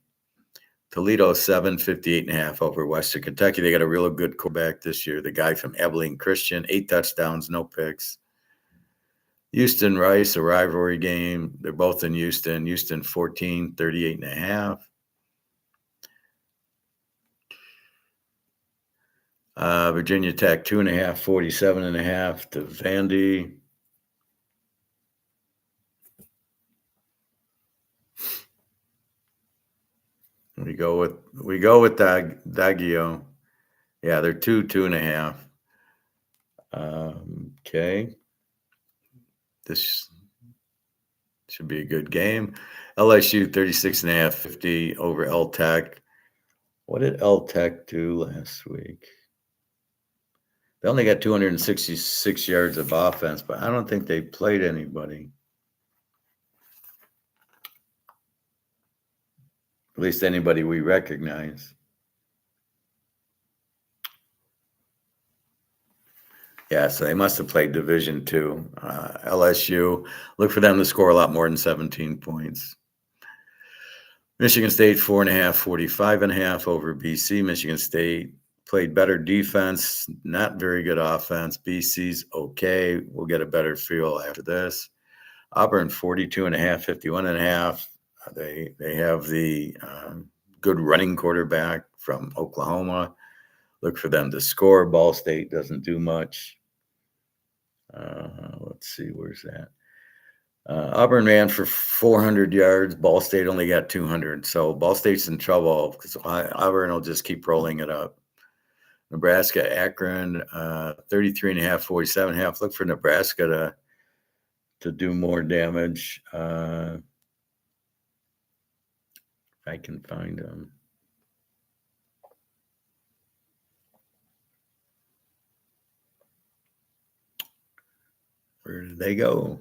Speaker 2: Toledo 7, 58.5 over Western Kentucky. They got a real good quarterback this year. The guy from Abilene Christian, 8 touchdowns, no picks. Houston Rice, a rivalry game. They're both in Houston. Houston 14, 38.5. Virginia Tech 2.5, 47.5 to Vandy. We go with Daggio. Yeah, they're 2.5. Okay. This should be a good game. LSU 36.5, 50 over L Tech. What did L Tech do last week? They only got 266 yards of offense, but I don't think they played anybody. At least anybody we recognize. Yeah, so they must have played Division II. LSU, look for them to score a lot more than 17 points. Michigan State 4.5, 45.5 over BC. Michigan State played better defense, not very good offense. BC's okay. We'll get a better feel after this. Auburn 42.5, 51.5. They have the good running quarterback from Oklahoma. Look for them to score. Ball State doesn't do much. Let's see, where's that? Auburn ran for 400 yards. Ball State only got 200. So Ball State's in trouble because Auburn will just keep rolling it up. Nebraska, Akron, 33.5, 47.5. Look for Nebraska to do more damage. If I can find them. Where did they go?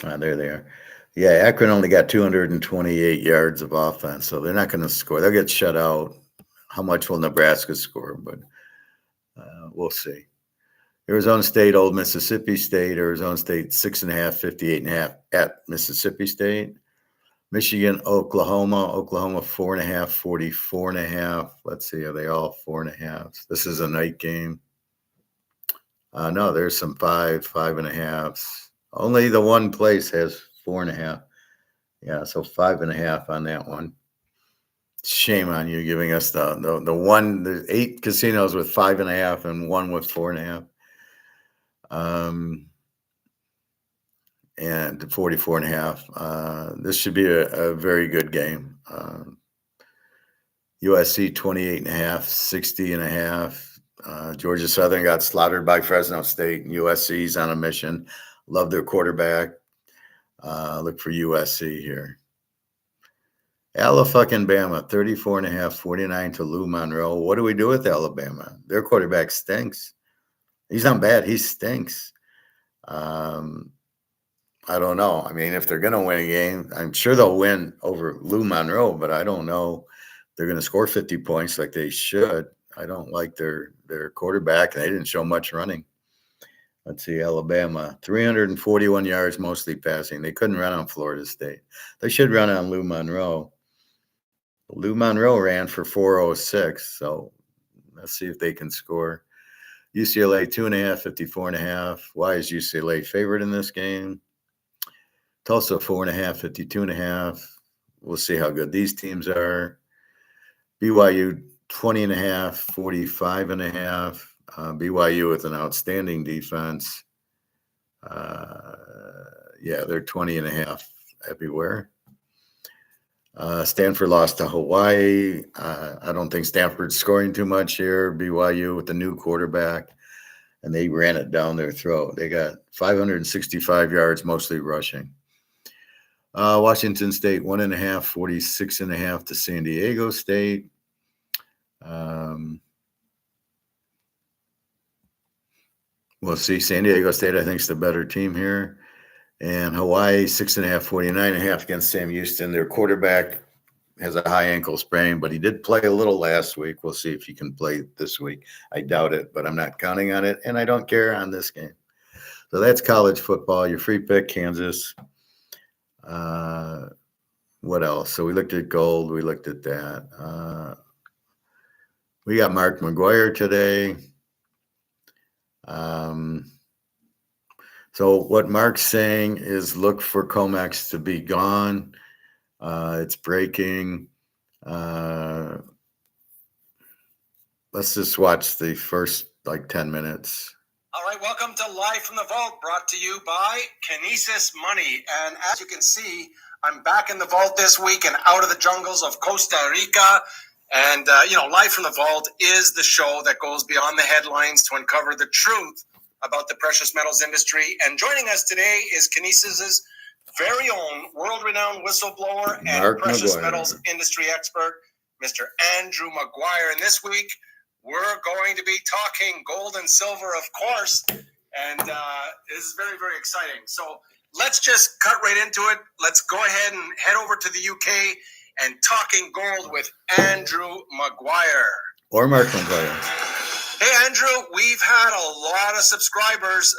Speaker 2: There they are. Yeah, Akron only got 228 yards of offense, so they're not going to score. They'll get shut out. How much will Nebraska score? But we'll see. Arizona State, Old Mississippi State. Arizona State 6.5, 58.5 at Mississippi State. Michigan, Oklahoma, 4.5, 44.5. Let's see, are they all 4.5? This is a night game. No, there's some 5.5. Only the one place has 4.5. Yeah, so 5.5 on that one. Shame on you giving us the 8 casinos with 5.5 and one with 4.5. And 44.5. This should be a very good game. USC 28.5, 60.5. Georgia Southern got slaughtered by Fresno State. USC's on a mission. Love their quarterback. Look for USC here. Alabama, 34.5, 49 to Lou Monroe. What do we do with Alabama? Their quarterback stinks. He's not bad. He stinks. I don't know. I mean, if they're going to win a game, I'm sure they'll win over Lou Monroe, but I don't know they're going to score 50 points like they should. I don't like their quarterback. They didn't show much running. Let's see, Alabama, 341 yards, mostly passing. They couldn't run on Florida State. They should run on Lou Monroe. Lou Monroe ran for 406, so let's see if they can score. UCLA, 2.5, 54.5. Why is UCLA favored in this game? Tulsa, 4.5, 52.5. We'll see how good these teams are. BYU, 20.5, 45.5. BYU with an outstanding defense. Yeah, they're 20.5 everywhere. Stanford lost to Hawaii. I don't think Stanford's scoring too much here. BYU with the new quarterback, and they ran it down their throat. They got 565 yards, mostly rushing. Washington State, 1.5, 46.5 to San Diego State. We'll see. San Diego State, I think, is the better team here. And Hawaii, 6.5, 49.5 against Sam Houston. Their quarterback has a high ankle sprain, but he did play a little last week. We'll see if he can play this week. I doubt it, but I'm not counting on it, and I don't care on this game. So that's college football. Your free pick, Kansas. What else? So we looked at gold. We looked at that. We got Mark McGuire today. So what Mark's saying is look for COMEX to be gone. It's breaking. Let's just watch the first 10 minutes.
Speaker 3: All right, welcome to Live from the Vault, brought to you by Kinesis Money. And as you can see, I'm back in the vault this week and out of the jungles of Costa Rica. And, Live from the Vault is the show that goes beyond the headlines to uncover the truth about the precious metals industry. And joining us today is Kinesis's very own world-renowned whistleblower and
Speaker 2: Mark
Speaker 3: precious
Speaker 2: McGuire.
Speaker 3: metals industry expert, Mr. Andrew McGuire. And this week, we're going to be talking gold and silver, of course. And this is very, very exciting. So let's just cut right into it. Let's go ahead and head over to the UK and talking gold with Andrew McGuire.
Speaker 2: Or Mark McGuire.
Speaker 3: Hey, Andrew, we've had a lot of subscribers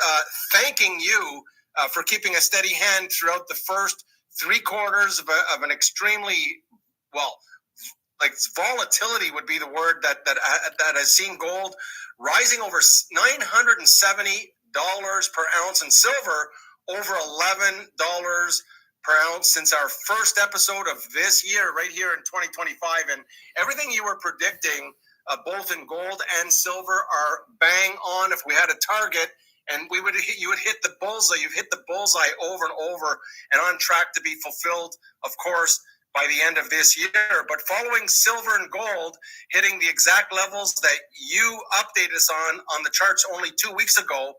Speaker 3: thanking you for keeping a steady hand throughout the first 3 quarters of an extremely, volatility would be the word that has seen gold rising over $970 per ounce and silver over $11 per ounce since our first episode of this year, right here in 2025. And everything you were predicting, both in gold and silver, are bang on. If we had a target, and you would hit the bullseye. You've hit the bullseye over and over, and on track to be fulfilled, of course, by the end of this year. But following silver and gold hitting the exact levels that you updated us on the charts only 2 weeks ago,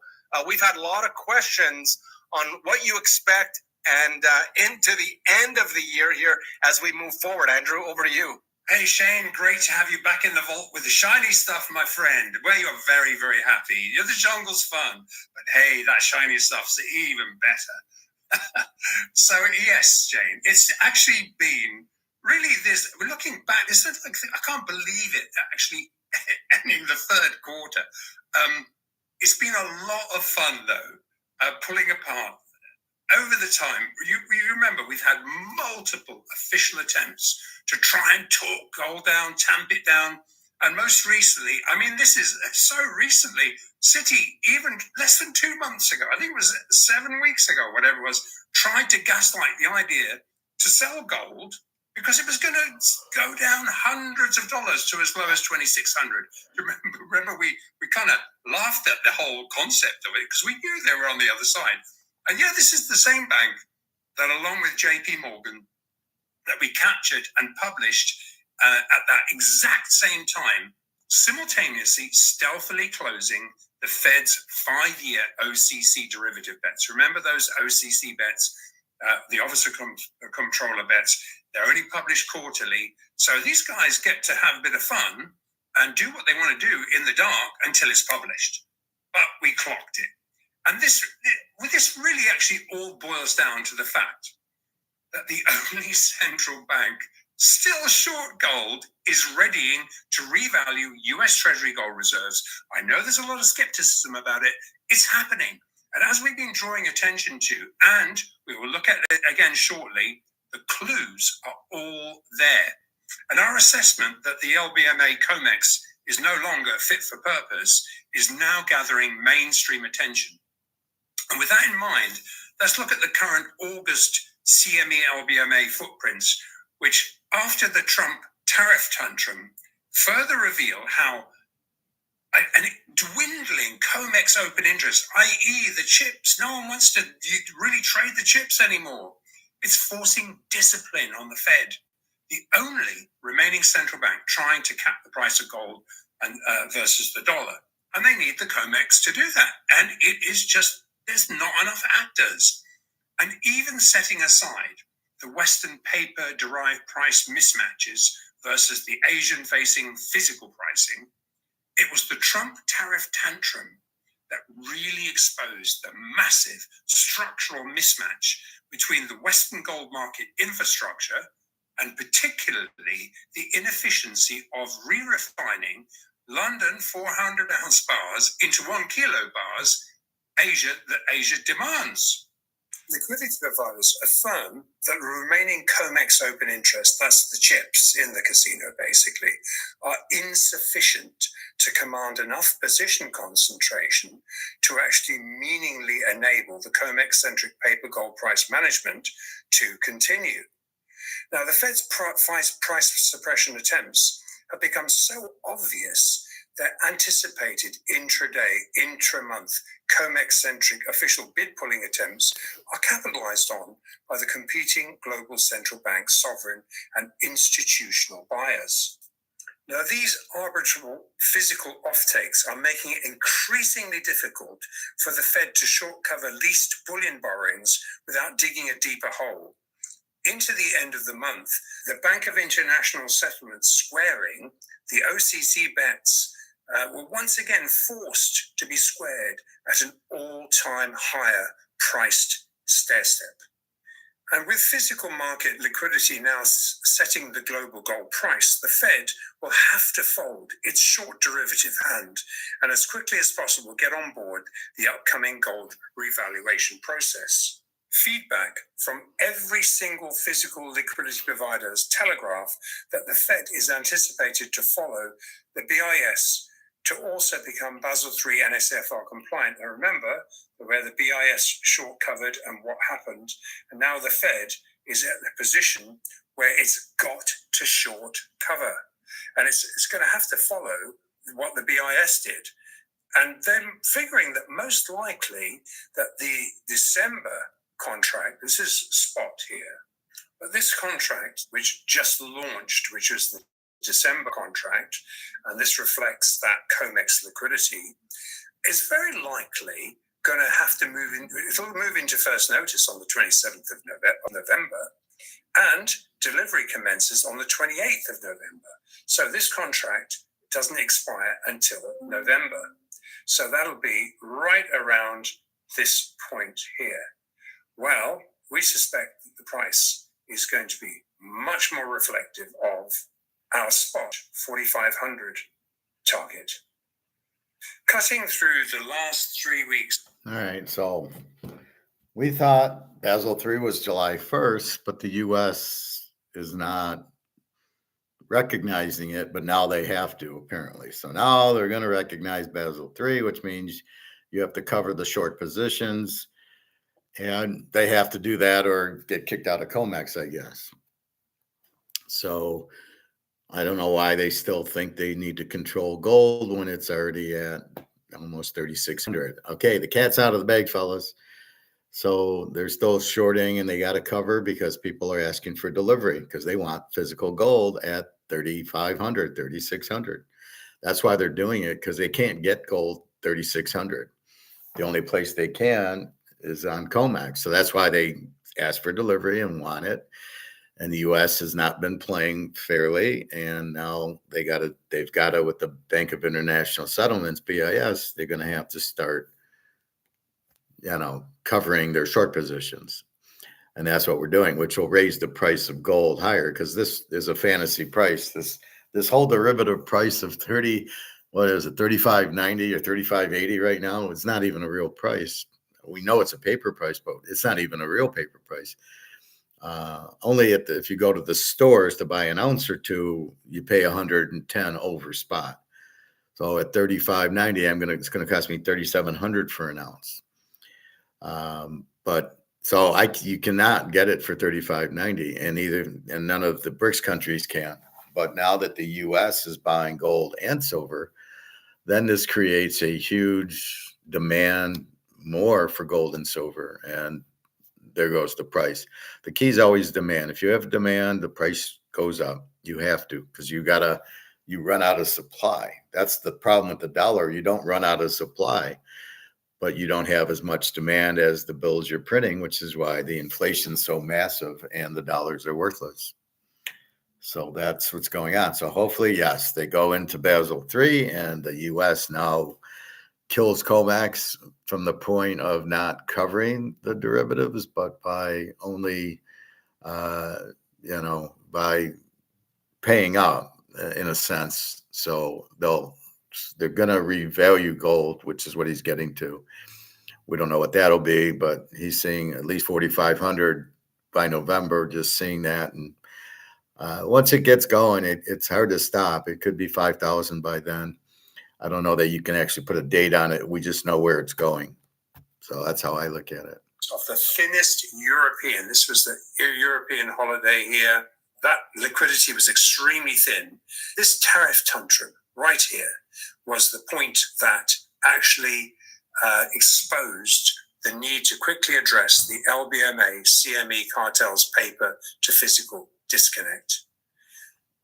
Speaker 3: we've had a lot of questions on what you expect and into the end of the year here as we move forward. Andrew, over to you.
Speaker 4: Hey, Shane, great to have you back in the vault with the shiny stuff, my friend. Well, you're very, very happy. The jungle's fun, but hey, that shiny stuff's even better. So, yes, Shane, it's actually been really this, looking back, I can't believe it, actually ending the third quarter. It's been a lot of fun, though, pulling apart over the time, you remember we've had multiple official attempts to try and talk gold down, tamp it down. And most recently, I mean, this is so recently, Citi, even less than 2 months ago, I think it was 7 weeks ago, whatever it was, tried to gaslight the idea to sell gold because it was going to go down hundreds of dollars to as low as $2,600. Remember we kind of laughed at the whole concept of it because we knew they were on the other side. And yeah, this is the same bank that, along with JP Morgan, that we captured and published at that exact same time, simultaneously, stealthily closing the Fed's 5-year OCC derivative bets. Remember those OCC bets, the officer controller bets? They're only published quarterly. So these guys get to have a bit of fun and do what they want to do in the dark until it's published. But we clocked it. And this really actually all boils down to the fact that the only central bank still short gold is readying to revalue US Treasury gold reserves. I know there's a lot of skepticism about it. It's happening. And as we've been drawing attention to, and we will look at it again shortly, the clues are all there. And our assessment that the LBMA COMEX is no longer fit for purpose is now gathering mainstream attention. And with that in mind, let's look at the current August CME LBMA footprints, which after the Trump tariff tantrum further reveal how an dwindling COMEX open interest, i.e. the chips, no one wants to really trade the chips anymore. It's forcing discipline on the Fed, the only remaining central bank trying to cap the price of gold and versus the dollar. And they need the COMEX to do that. And it is just, there's not enough actors. And even setting aside the Western paper-derived price mismatches versus the Asian-facing physical pricing, it was the Trump tariff tantrum that really exposed the massive structural mismatch between the Western gold market infrastructure and particularly the inefficiency of re-refining London 400-ounce bars into 1 kilo bars that Asia demands. Liquidity providers affirm that the remaining COMEX open interest, that's the chips in the casino basically, are insufficient to command enough position concentration to actually meaningfully enable the COMEX-centric paper gold price management to continue. Now, the Fed's price suppression attempts have become so obvious that anticipated intraday, intra-month, COMEX-centric official bid-pulling attempts are capitalized on by the competing global central bank, sovereign, and institutional buyers. Now, these arbitrable physical offtakes are making it increasingly difficult for the Fed to short-cover leased bullion borrowings without digging a deeper hole. Into the end of the month, the Bank of International Settlements squaring the OCC bets were once again forced to be squared at an all-time higher priced stairstep. And with physical market liquidity now setting the global gold price, the Fed will have to fold its short derivative hand and as quickly as possible get on board the upcoming gold revaluation process. Feedback from every single physical liquidity provider's telegraph that the Fed is anticipated to follow the BIS to also become Basel III NSFR compliant. And remember where the BIS short covered and what happened. And now the Fed is at the position where it's got to short cover. And it's going to have to follow what the BIS did. And then figuring that most likely that the December contract, this is spot here, but this contract, which just launched, which is the December contract, and this reflects that COMEX liquidity, is very likely going to have to move in. It'll move into first notice on the 27th of November, and delivery commences on the 28th of November. So this contract doesn't expire until November. So that'll be right around this point here. Well, we suspect that the price is going to be much more reflective of our spot 4,500 target. Cutting through the last 3 weeks.
Speaker 2: All right, so We thought Basel III was July 1st, but the US is not recognizing it, but now they have to, apparently. So now they're going to recognize Basel III, which means you have to cover the short positions, and they have to do that or get kicked out of COMEX, I guess. So I don't know why they still think they need to control gold when it's already at almost 3,600. Okay, the cat's out of the bag, fellas. So they're still shorting and they got to cover because people are asking for delivery because they want physical gold at 3,500, 3,600. That's why they're doing it, because they can't get gold 3,600. The only place they can is on COMEX. So that's why they ask for delivery and want it. And the U.S. has not been playing fairly, and now they've got to with the Bank of International Settlements, BIS, they're going to have to start, covering their short positions. And that's what we're doing, which will raise the price of gold higher, because this is a fantasy price. This whole derivative price of 35.90 or 35.80 right now, it's not even a real price. We know it's a paper price, but it's not even a real paper price. Only if you go to the stores to buy an ounce or two, you pay 110 over spot. So at 35.90, it's going to cost me 3,700 for an ounce. But you cannot get it for 35.90, and none of the BRICS countries can. But now that the U.S. is buying gold and silver, then this creates a huge demand more for gold and silver, and there goes the price. The key is always demand. If you have demand, the price goes up. You have to, because you run out of supply. That's the problem with the dollar. You don't run out of supply, but you don't have as much demand as the bills you're printing, which is why the inflation's so massive and the dollars are worthless. So that's what's going on. So hopefully, yes, they go into Basel III, and the U.S. now kills COMEX from the point of not covering the derivatives, but by only, by paying up in a sense. So they're going to revalue gold, which is what he's getting to. We don't know what that'll be, but he's seeing at least 4,500 by November, just seeing that. And once it gets going, it's hard to stop. It could be 5,000 by then. I don't know that you can actually put a date on it. We just know where it's going. So that's how I look at it.
Speaker 4: Of the thinnest European, this was the European holiday here, that liquidity was extremely thin. This tariff tantrum right here was the point that actually exposed the need to quickly address the LBMA CME cartel's paper to physical disconnect.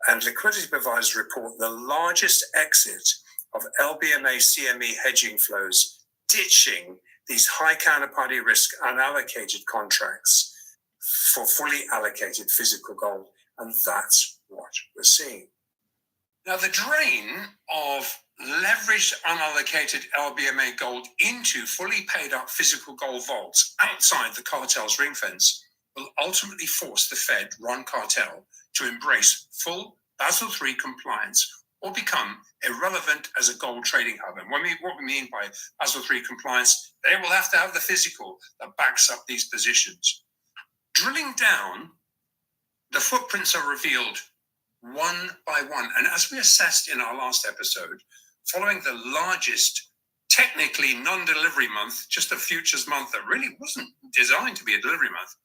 Speaker 4: And liquidity providers report the largest exit of LBMA CME hedging flows, ditching these high counterparty risk unallocated contracts for fully allocated physical gold. And that's what we're seeing. Now, the drain of leveraged unallocated LBMA gold into fully paid up physical gold vaults outside the cartel's ring fence will ultimately force the Fed-run cartel to embrace full Basel III compliance or become irrelevant as a gold trading hub. And what we mean by Basel III compliance, they will have to have the physical that backs up these positions. Drilling down, the footprints are revealed one by one. And as we assessed in our last episode, following the largest, technically non-delivery month, just a futures month that really wasn't designed to be a delivery month,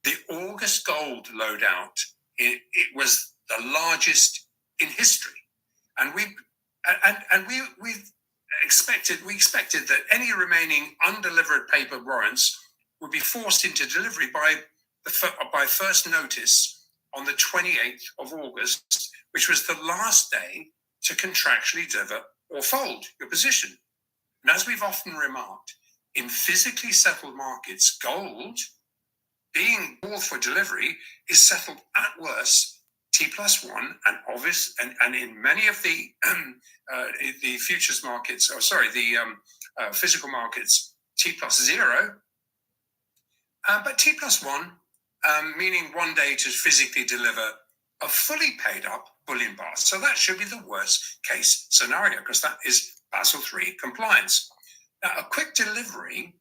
Speaker 4: the August gold loadout, it was the largest in history. And we expected that any remaining undelivered paper warrants would be forced into delivery by first notice on the 28th of August, which was the last day to contractually deliver or fold your position. And as we've often remarked, in physically settled markets, gold being bought for delivery is settled at worst T+1, and obvious, and in many of the futures markets, physical markets, T+0, but T+1, meaning 1 day to physically deliver a fully paid up bullion bar. So that should be the worst case scenario, because that is Basel III compliance. Now, a quick delivery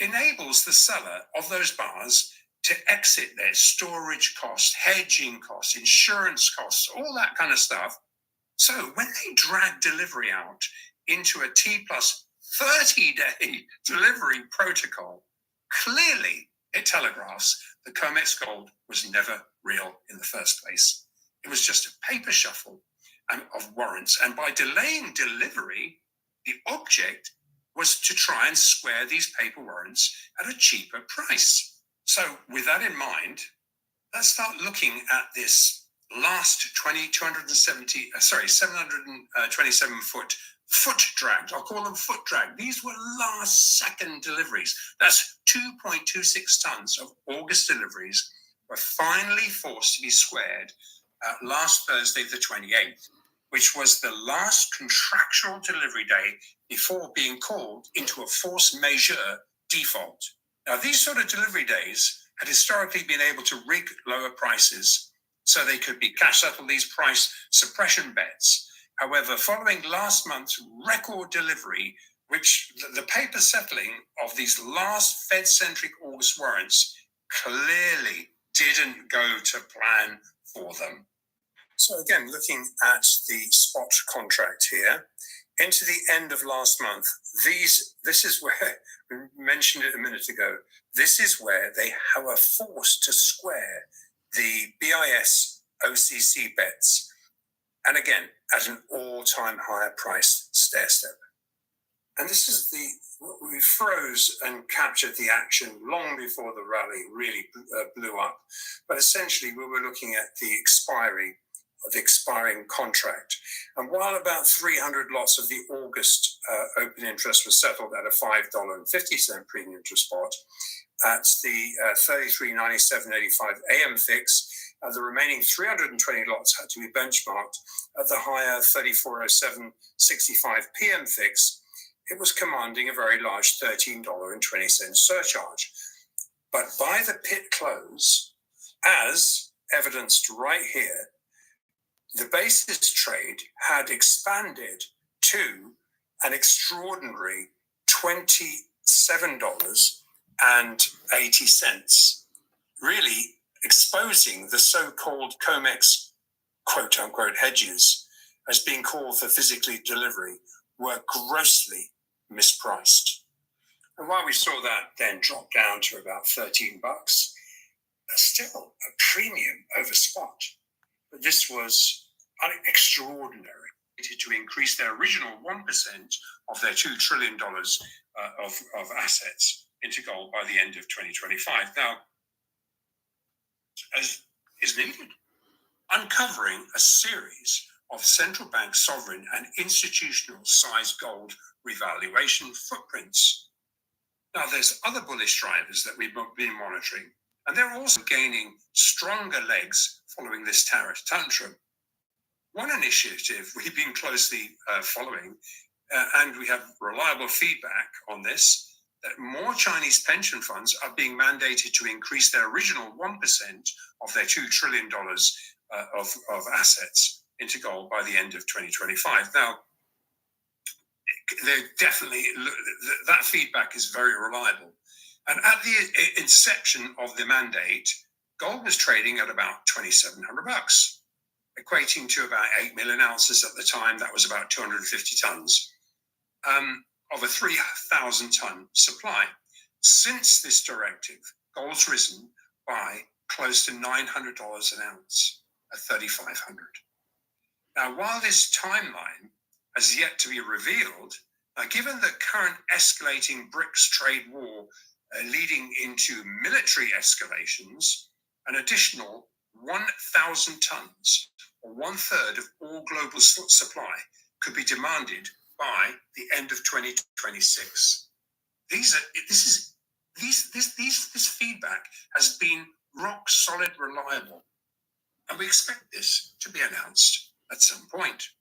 Speaker 4: enables the seller of those bars to exit their storage costs, hedging costs, insurance costs, all that kind of stuff. So when they drag delivery out into a T plus 30-day delivery protocol, clearly it telegraphs the COMEX gold was never real in the first place. It was just a paper shuffle of warrants. And by delaying delivery, the object was to try and square these paper warrants at a cheaper price. So with that in mind, let's start looking at this last 727 foot dragged. I'll call them foot drag. These were last second deliveries. That's 2.26 tons of August deliveries were finally forced to be squared last Thursday, the 28th, which was the last contractual delivery day before being called into a force majeure default. Now, these sort of delivery days had historically been able to rig lower prices so they could be cash settle these price suppression bets. However, following last month's record delivery, which the paper settling of these last Fed-centric August warrants clearly didn't go to plan for them. So again, looking at the spot contract here, into the end of last month, this is where, we mentioned it a minute ago, this is where they were forced to square the BIS OCC bets. And again, at an all-time higher price stair-step. And this is we froze and captured the action long before the rally really blew up. But essentially, we were looking at the expiry of the expiring contract. And while about 300 lots of the August open interest was settled at a $5.50 premium to spot, at the 33.97.85 AM fix, the remaining 320 lots had to be benchmarked at the higher 34.07.65 PM fix. It was commanding a very large $13.20 surcharge. But by the pit close, as evidenced right here, the basis trade had expanded to an extraordinary $27.80, really exposing the so-called COMEX quote-unquote hedges as being called for physically delivery were grossly mispriced. And while we saw that then drop down to about $13, still a premium over spot. But this was extraordinary to increase their original 1% of their $2 trillion of assets into gold by the end of 2025. Now, as is needed, uncovering a series of central bank sovereign and institutional size gold revaluation footprints. Now, there's other bullish drivers that we've been monitoring, and they're also gaining stronger legs following this tariff tantrum. One initiative we've been closely following, and we have reliable feedback on this, that more Chinese pension funds are being mandated to increase their original 1% of their $2 trillion of assets into gold by the end of 2025. Now, they're definitely, that feedback is very reliable. And at the inception of the mandate, gold was trading at about $2,700, equating to about 8 million ounces at the time. That was about 250 tons of a 3,000 ton supply. Since this directive, gold's risen by close to $900 an ounce at 3,500. Now, while this timeline has yet to be revealed, given the current escalating BRICS trade war leading into military escalations, an additional 1,000 tons, or 1/3 of all global supply, could be demanded by the end of 2026. This feedback has been rock solid reliable, and we expect this to be announced at some point.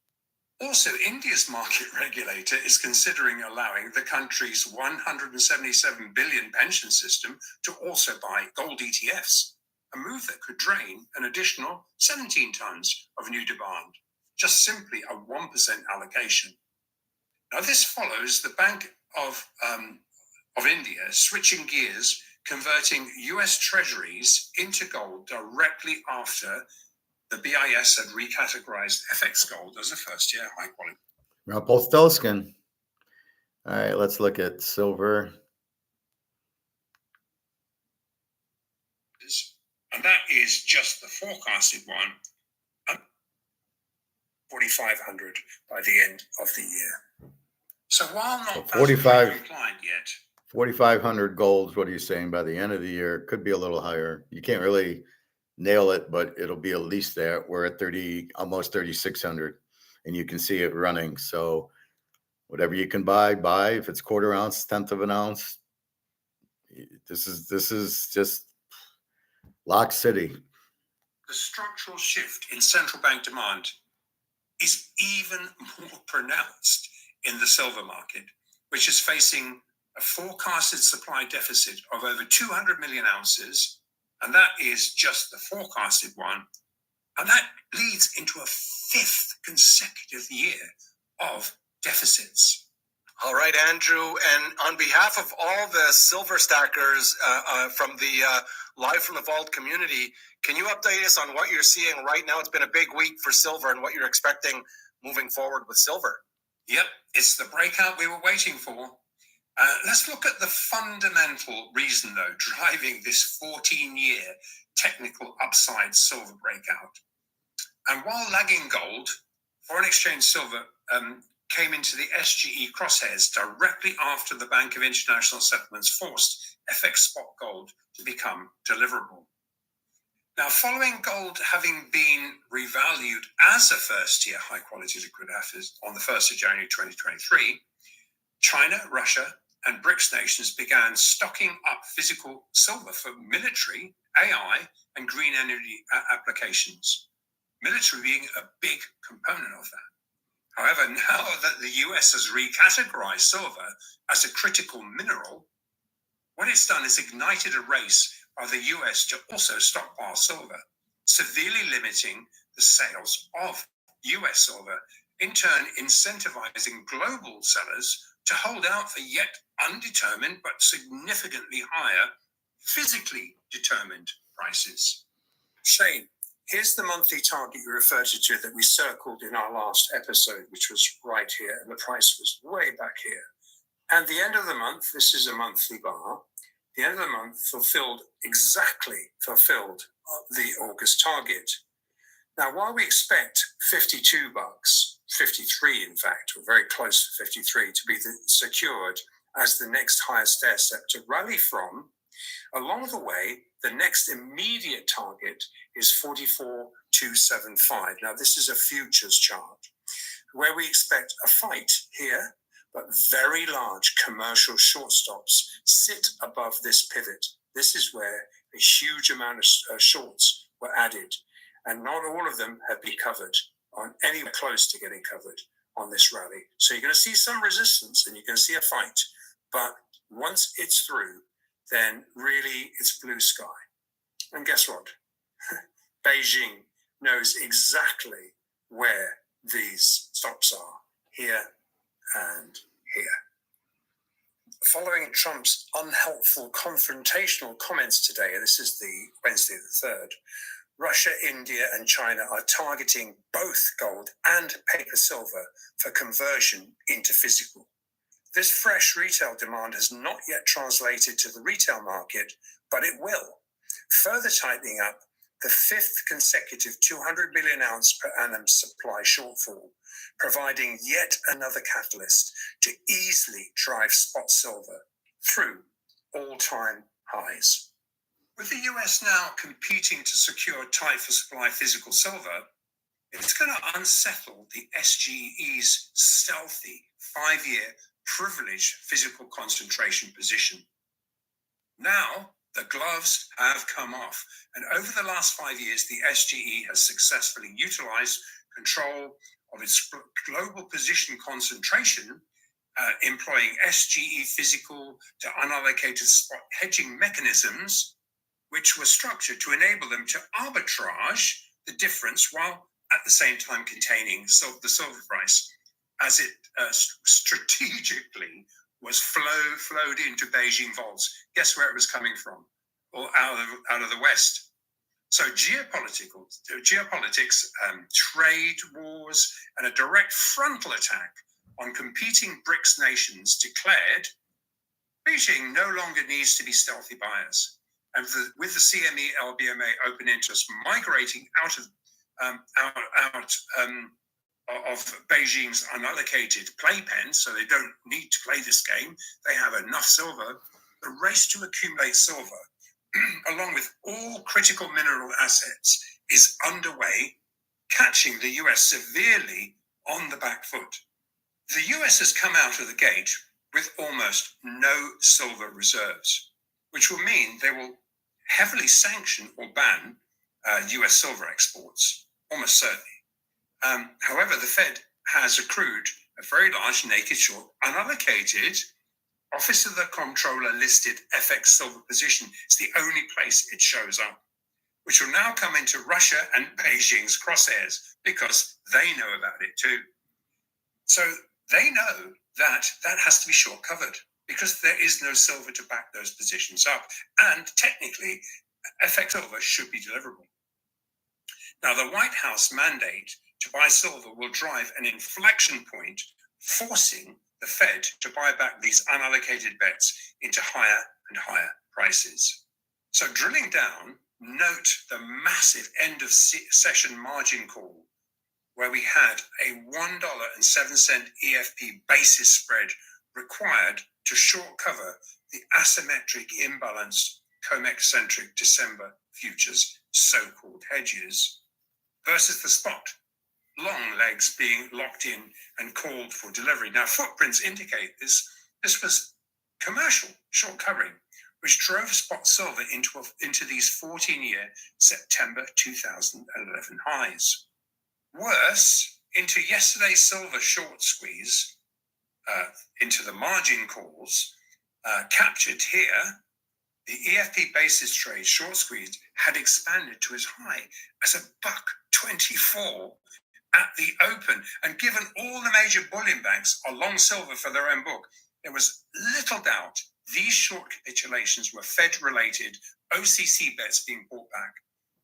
Speaker 4: Also, India's market regulator is considering allowing the country's 177 billion pension system to also buy gold ETFs, a move that could drain an additional 17 tons of new demand, just simply a 1% allocation. Now, this follows the Bank of of India switching gears, converting US treasuries into gold directly after the BIS had recategorized FX gold as a first-year high quality.
Speaker 2: Rumpelstiltskin. All right, let's look at silver.
Speaker 4: And that is just the forecasted one, 4,500 by the end of the year. So while not
Speaker 2: 45
Speaker 4: compliant yet,
Speaker 2: 4,500 golds. What are you saying by the end of the year? Could be a little higher. You can't really nail it, but it'll be at least that. We're at 30, almost 3,600, and you can see it running. So whatever you can buy. If it's quarter ounce, tenth of an ounce, this is just Lock City.
Speaker 4: the structural shift in central bank demand is even more pronounced in the silver market, which is facing a forecasted supply deficit of over 200 million ounces, and that is just the forecasted one. And that leads into a fifth consecutive year of deficits.
Speaker 3: All right, Andrew, and on behalf of all the silver stackers from the Live from the Vault community, can you update us on what you're seeing right now? It's been a big week for silver and what you're expecting moving forward with silver.
Speaker 4: Yep, it's the breakout we were waiting for. Let's look at the fundamental reason, though, driving this 14-year technical upside silver breakout. And while lagging gold, foreign exchange silver came into the SGE crosshairs directly after the Bank of International Settlements forced FX spot gold to become deliverable. Now, following gold having been revalued as a first-year high-quality liquid asset on the 1st of January 2023, China, Russia, and BRICS nations began stocking up physical silver for military, AI, and green energy applications. Military being a big component of that. However, now that the US has recategorized silver as a critical mineral, what it's done is ignited a race by the US to also stockpile silver, severely limiting the sales of US silver, in turn incentivizing global sellers to hold out for yet undetermined but significantly higher physically determined prices. Shane, here's the monthly target you referred to that we circled in our last episode, which was right here, and the price was way back here. And the end of the month, this is a monthly bar, the end of the month exactly fulfilled the August target. Now, while we expect $52, 53 in fact, or very close to 53, to be secured as the next highest stair step to rally from, along the way, the next immediate target is 44,275. Now, this is a futures chart where we expect a fight here, but very large commercial short stops sit above this pivot. This is where a huge amount of shorts were added, and not all of them have been covered, or anywhere close to getting covered on this rally. So you're going to see some resistance and you're going to see a fight, but once it's through, then really it's blue sky. And guess what? Beijing knows exactly where these stops are, here and here. Following Trump's unhelpful confrontational comments today, this is the Wednesday the 3rd, Russia, India, and China are targeting both gold and paper silver for conversion into physical. This fresh retail demand has not yet translated to the retail market, but it will, further tightening up the fifth consecutive 200 million ounce per annum supply shortfall, providing yet another catalyst to easily drive spot silver through all-time highs. With the US now competing to secure tight for supply physical silver, it's going to unsettle the SGE's stealthy 5-year privileged physical concentration position. Now, the gloves have come off, and over the last 5 years, the SGE has successfully utilized control of its global position concentration, employing SGE physical to unallocated spot hedging mechanisms, which were structured to enable them to arbitrage the difference while at the same time containing the silver price as it strategically was flowed into Beijing vaults. Guess where it was coming from? Or out of the West. So geopolitics, trade wars, and a direct frontal attack on competing BRICS nations declared Beijing no longer needs to be stealthy buyers. And with the CME LBMA open interest migrating out of Beijing's unallocated playpen, so they don't need to play this game, they have enough silver, the race to accumulate silver, along with all critical mineral assets, is underway, catching the US severely on the back foot. The US has come out of the gate with almost no silver reserves, which will mean they will heavily sanction or ban US silver exports, almost certainly. However, the Fed has accrued a very large naked short, unallocated, Office of the Comptroller listed FX silver position. It's the only place it shows up, which will now come into Russia and Beijing's crosshairs because they know about it too. So they know that has to be short covered because there is no silver to back those positions up. And technically, FX silver should be deliverable. Now, the White House mandate to buy silver will drive an inflection point, forcing the Fed to buy back these unallocated bets into higher and higher prices. So drilling down, note the massive end of session margin call, where we had a $1.07 EFP basis spread required to short cover the asymmetric imbalanced COMEX-centric December futures so-called hedges versus the spot, long legs being locked in and called for delivery. Now, footprints indicate this was commercial short covering, which drove spot silver into these 14-year September 2011 highs. Worse, into yesterday's silver short squeeze, into the margin calls, captured here, the EFP basis trade short squeeze had expanded to as high as $1.24 at the open. And given all the major bullion banks are long silver for their own book, there was little doubt these short capitulations were Fed-related OCC bets being bought back.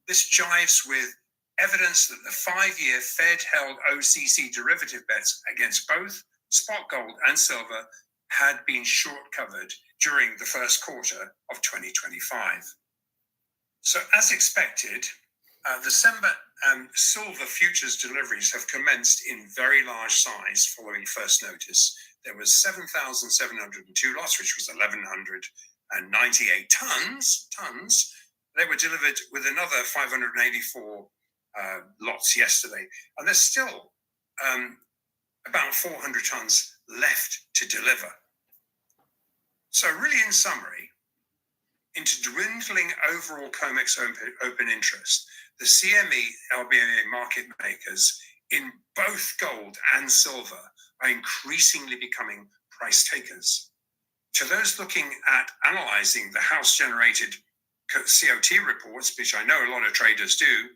Speaker 4: This jives with evidence that the 5-year Fed-held OCC derivative bets against both spot gold and silver had been short covered during the first quarter of 2025. So as expected, December silver futures deliveries have commenced in very large size following first notice. There was 7,702 lots, which was 1,198 tons. They were delivered with another 584 lots yesterday. And there's still about 400 tons left to deliver. So really, in summary, into dwindling overall COMEX open interest, the CME LBMA market makers in both gold and silver are increasingly becoming price takers. To those looking at analyzing the house-generated COT reports, which I know a lot of traders do,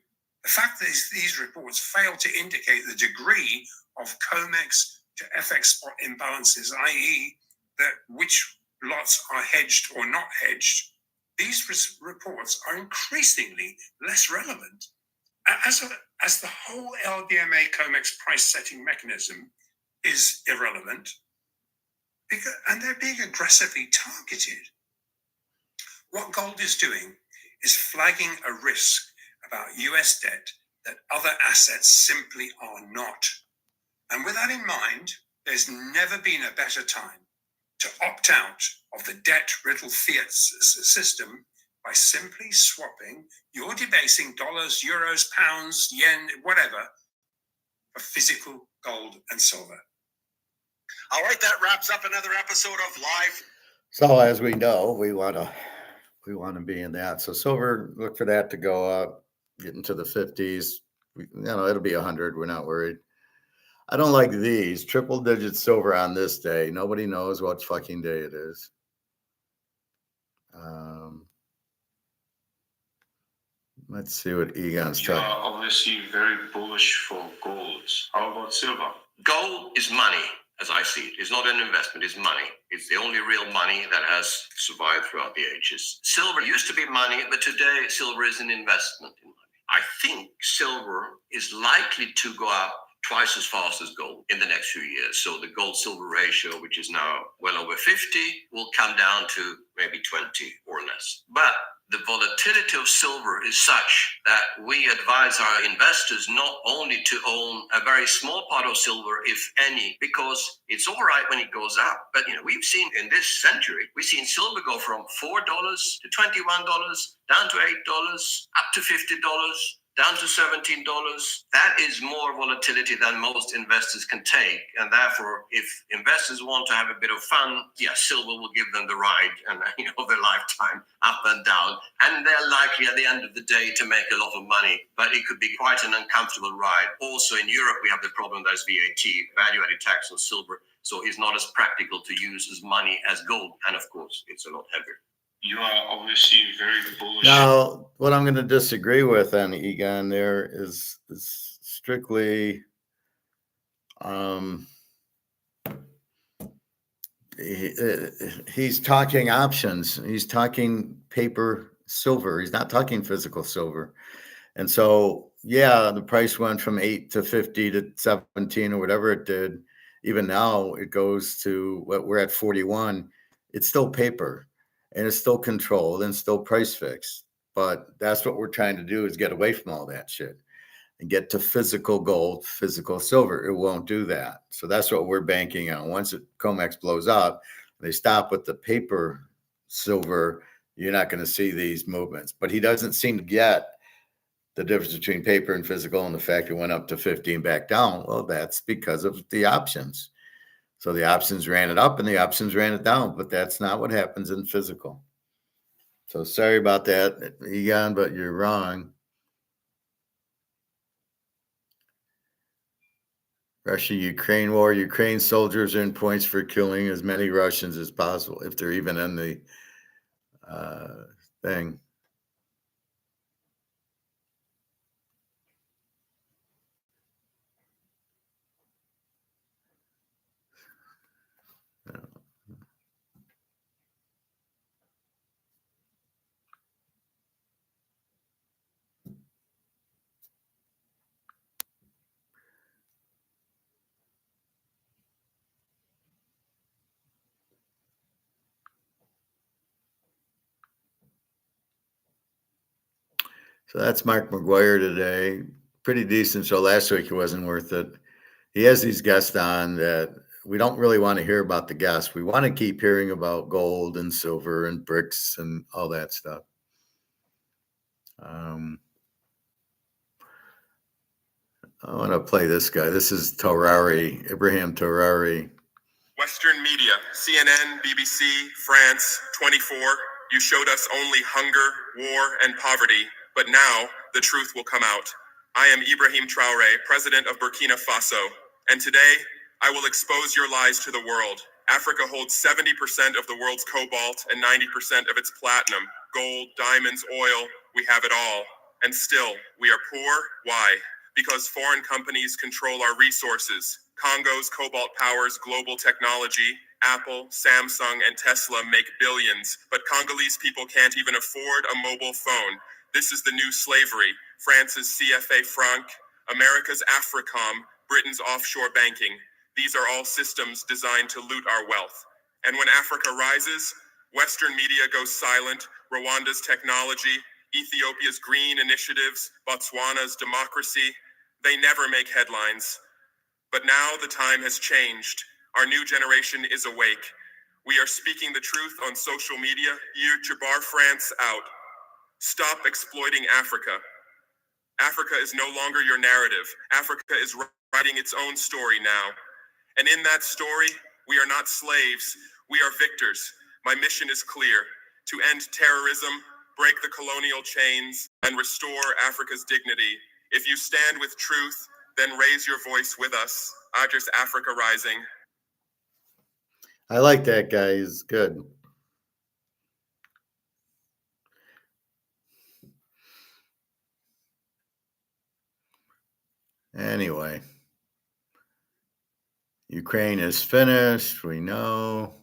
Speaker 4: the fact that these reports fail to indicate the degree of COMEX to FX spot imbalances, i.e. that which lots are hedged or not hedged, these reports are increasingly less relevant. As the whole LBMA COMEX price setting mechanism is irrelevant, and they're being aggressively targeted. What gold is doing is flagging a risk about US debt that other assets simply are not. And with that in mind, there's never been a better time to opt out of the debt-riddled fiat system by simply swapping your debasing dollars, euros, pounds, yen, whatever, for physical gold and silver.
Speaker 3: All right, that wraps up another episode of Live.
Speaker 2: So as we know, we want to be in that. So silver, look for that to go up, get into the 50s. It'll be 100. We're not worried. I don't like these triple digit silver on this day. Nobody knows what fucking day it is. Let's see what Egon's
Speaker 5: You
Speaker 2: talking.
Speaker 5: are obviously very bullish for gold. How about silver?
Speaker 6: Gold is money.
Speaker 5: as I see it. It's not an investment, it's money. It's the only real money that has survived throughout the ages. Silver used to be money, but today silver is an investment in money. I think silver is likely to go up twice as fast as gold in the next few years. So the gold-silver ratio, which is now well over 50, will come down to maybe 20 or less. But the volatility of silver is such that we advise our investors not only to own a very small part of silver, if any, because it's all right when it goes up. But we've seen in this century, we've seen silver go from $4 to $21, down to $8, up to $50, down to $17. That is more volatility than most investors can take. And therefore, if investors want to have a bit of fun, silver will give them the ride and their lifetime up and down. And they're likely at the end of the day to make a lot of money, but it could be quite an uncomfortable ride. Also in Europe, we have the problem there's VAT, value-added tax on silver. So it's not as practical to use as money as gold. And of course, it's a lot heavier.
Speaker 6: You are obviously very bullish.
Speaker 2: Now, what I'm going to disagree with on Egon there is strictly he's talking options. He's talking paper silver. He's not talking physical silver. And so, the price went from 8 to 50 to 17 or whatever it did. Even now it goes to what we're at 41. It's still paper. And it's still controlled and still price fixed. But that's what we're trying to do, is get away from all that shit and get to physical gold, physical silver. It won't do that. So that's what we're banking on. Once COMEX blows up, they stop with the paper silver, you're not going to see these movements. But he doesn't seem to get the difference between paper and physical, and the fact it went up to 15 back down. Well, that's because of the options. So the options ran it up and the options ran it down, but that's not what happens in physical. So sorry about that, Egon, but you're wrong. Russia-Ukraine war. Ukraine soldiers earn points for killing as many Russians as possible, if they're even in the thing. So that's Mark McGuire today. Pretty decent show. Last week it wasn't worth it. He has these guests on that we don't really want to hear about the guests. We want to keep hearing about gold and silver and bricks and all that stuff. I want to play this guy. This is Torari, Ibrahim Torari.
Speaker 7: Western media, CNN, BBC, France, 24, you showed us only hunger, war, and poverty, but now the truth will come out. I am Ibrahim Traore, president of Burkina Faso, and today I will expose your lies to the world. Africa holds 70% of the world's cobalt and 90% of its platinum, gold, diamonds, oil, we have it all. And still, we are poor. Why? Because foreign companies control our resources. Congo's cobalt powers global technology. Apple, Samsung, and Tesla make billions, but Congolese people can't even afford a mobile phone. This is the new slavery. France's CFA franc, America's Africom, Britain's offshore banking. These are all systems designed to loot our wealth. And when Africa rises, Western media goes silent. Rwanda's technology, Ethiopia's green initiatives, Botswana's democracy, they never make headlines. But now the time has changed. Our new generation is awake. We are speaking the truth on social media. You Jabar France out. Stop exploiting Africa. Africa is no longer your narrative. Africa is writing its own story now. And in that story, we are not slaves. We are victors. My mission is clear: to end terrorism, break the colonial chains, and restore Africa's dignity. If you stand with truth, then raise your voice with us. Address Africa Rising.
Speaker 2: I like that guy. He's good. Anyway, Ukraine is finished. We know.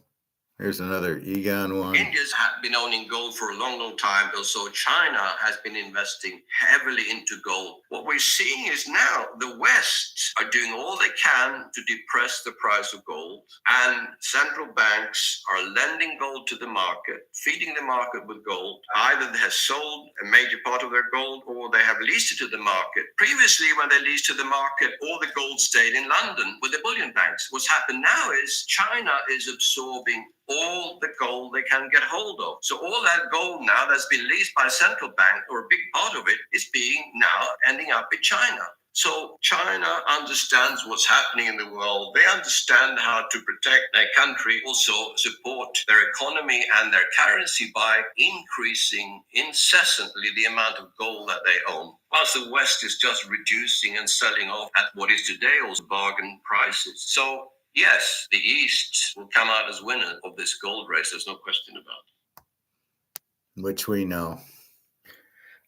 Speaker 2: Here's another Egon one.
Speaker 5: India's had been owning gold for a long, long time. Also, China has been investing heavily into gold. What we're seeing is now the West are doing all they can to depress the price of gold, and central banks are lending gold to the market, feeding the market with gold. Either they have sold a major part of their gold or they have leased it to the market. Previously, when they leased to the market, all the gold stayed in London with the bullion banks. What's happened now is China is absorbing all the gold they can get hold of. So all that gold now that's been leased by a central bank, or a big part of it, is being now ending up in China. So China understands what's happening in the world. They understand how to protect their country, also support their economy and their currency by increasing incessantly the amount of gold that they own. Whilst the West is just reducing and selling off at what is today also bargain prices. So yes, the East will come out as winner of this gold race. There's no question about it.
Speaker 2: Which we know.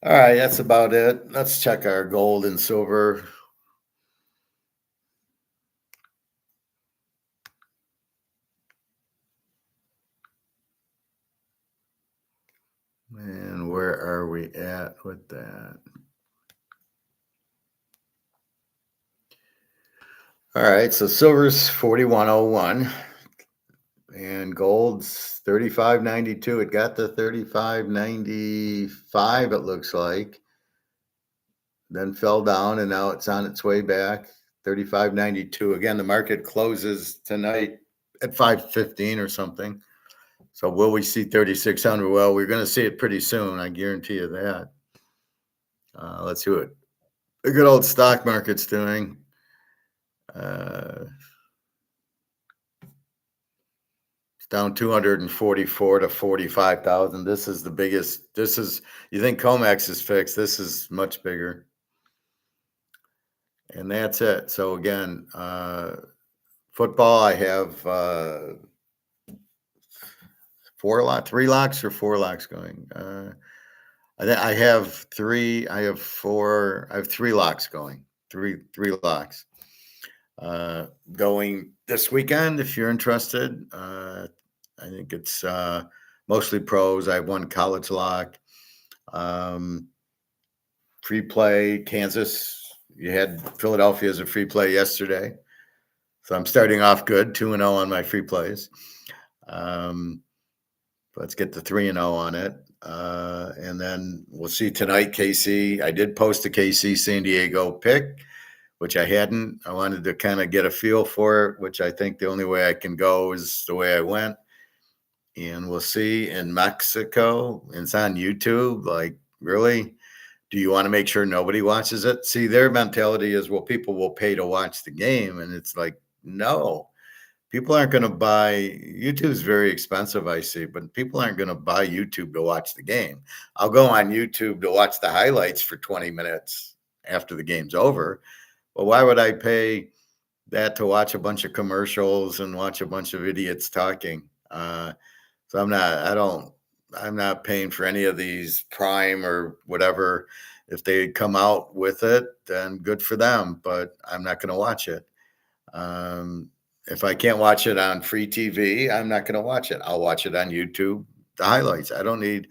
Speaker 2: All right, that's about it. Let's check our gold and silver. And where are we at with that? All right, so silver's 41.01 and gold's 35.92. It got to 35.95, it looks like. Then fell down and now it's on its way back. 35.92. Again, the market closes tonight at 5:15 or something. So will we see 3,600? Well, we're going to see it pretty soon. I guarantee you that. Let's see what the good old stock market's doing. It's down 244 to 45,000. This is the biggest. You think comex is fixed. This is much bigger. And that's it. So again, football, I have 3 locks or 4 locks going. I have 3. I have 4. I have 3 locks going. Three locks going this weekend. If you're interested, I think it's mostly pros. I have 1 college lock. Free play, Kansas. You had Philadelphia as a free play yesterday. So I'm starting off good, 2-0 on my free plays. Let's get to 3-0 on it. And then we'll see tonight, KC. I did post a KC San Diego pick, which I hadn't. I wanted to kind of get a feel for it, which I think the only way I can go is the way I went. And we'll see in Mexico. It's on YouTube. Like, really? Do you want to make sure nobody watches it? See, their mentality is, well, people will pay to watch the game. And it's like, no, people aren't going to buy. YouTube is very expensive, I see, but people aren't going to buy YouTube to watch the game. I'll go on YouTube to watch the highlights for 20 minutes after the game's over. Well, why would I pay that to watch a bunch of commercials and watch a bunch of idiots talking? So I'm not paying for any of these Prime or whatever. If they come out with it, then good for them, but I'm not going to watch it. If I can't watch it on free TV, I'm not going to watch it. I'll watch it on YouTube, the highlights. I don't need,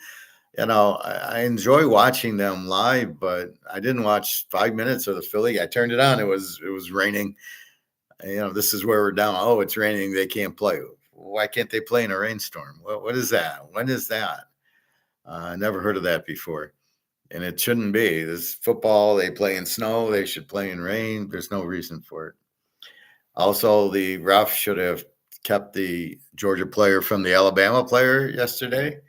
Speaker 2: I enjoy watching them live, but I didn't watch 5 minutes of the Philly. I turned it on. It was raining. This is where we're down. Oh, it's raining. They can't play. Why can't they play in a rainstorm? What is that? When is that? I never heard of that before. And it shouldn't be. This football, they play in snow. They should play in rain. There's no reason for it. Also, the ref should have kept the Georgia player from the Alabama player yesterday.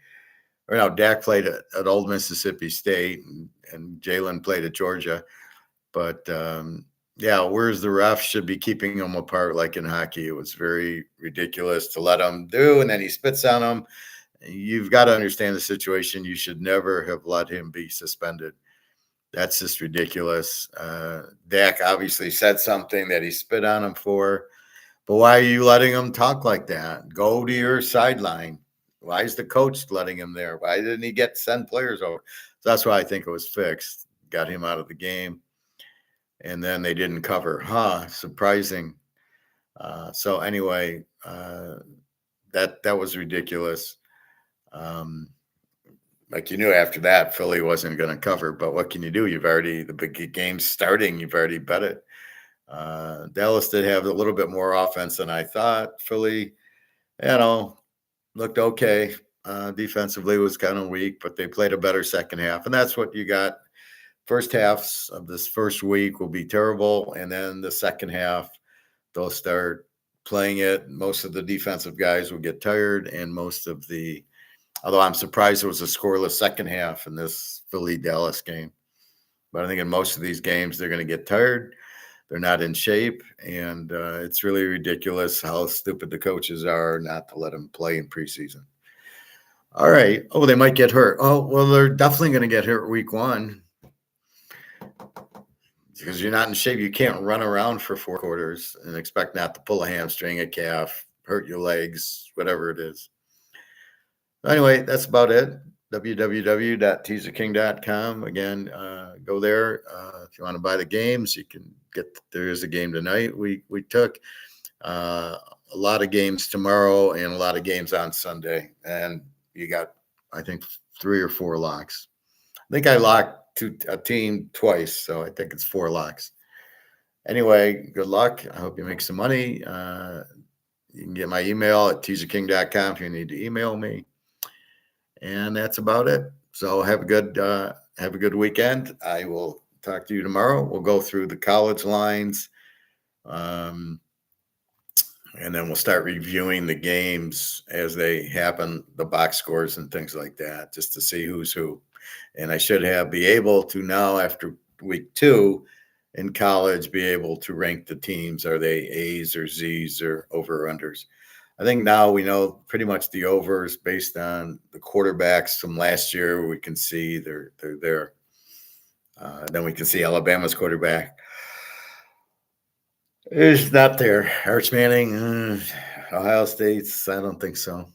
Speaker 2: Or no, Dak played at Old Mississippi State and Jalen played at Georgia. But where's the ref? Should be keeping them apart like in hockey. It was very ridiculous to let him do, and then he spits on him. You've got to understand the situation. You should never have let him be suspended. That's just ridiculous. Dak obviously said something that he spit on him for, but why are you letting him talk like that? Go to your sideline. Why is the coach letting him there? Why didn't he send players over? So that's why I think it was fixed. Got him out of the game. And then they didn't cover. Surprising. So anyway, that was ridiculous. Like you knew after that, Philly wasn't going to cover, but what can you do? The big game's starting. You've already bet it. Dallas did have a little bit more offense than I thought. Philly, looked okay. Defensively was kind of weak, but they played a better second half. And that's what you got. First halves of this first week will be terrible. And then the second half, they'll start playing it. Most of the defensive guys will get tired. And although I'm surprised it was a scoreless second half in this Philly-Dallas game. But I think in most of these games, they're going to get tired. They're not in shape. And it's really ridiculous how stupid the coaches are not to let them play in preseason. All right. Oh, they might get hurt. Oh, well, they're definitely going to get hurt week 1. Because you're not in shape. You can't run around for 4 quarters and expect not to pull a hamstring, a calf, hurt your legs, whatever it is. Anyway, that's about it. www.teaserking.com. Again, go there. If you want to buy the games, you can there is a game tonight we took. A lot of games tomorrow and a lot of games on Sunday. And you got, I think, 3 or 4 locks. I think I locked a team twice, so I think it's 4 locks. Anyway, good luck. I hope you make some money. You can get my email at teaserking.com if you need to email me. And that's about it. So have a good weekend. I will talk to you tomorrow. We'll go through the college lines. And then we'll start reviewing the games as they happen, the box scores and things like that, just to see who's who. And I should be able to now, after week 2 in college, be able to rank the teams. Are they A's or Z's or over or unders? I think now we know pretty much the overs based on the quarterbacks from last year. We can see they're there. Then we can see Alabama's quarterback is not there. Arch Manning, Ohio State's, I don't think so.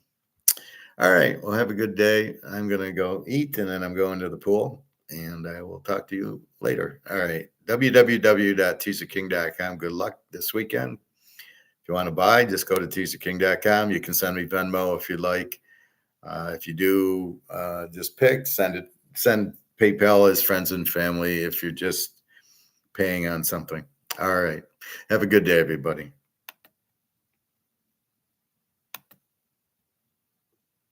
Speaker 2: All right. Well, have a good day. I'm going to go eat, and then I'm going to the pool, and I will talk to you later. All right. www.teaserking.com. Good luck this weekend. If you want to buy, just go to teaserking.com. You can send me Venmo if you'd like. If you do, just send PayPal as friends and family if you're just paying on something. All right. Have a good day, everybody.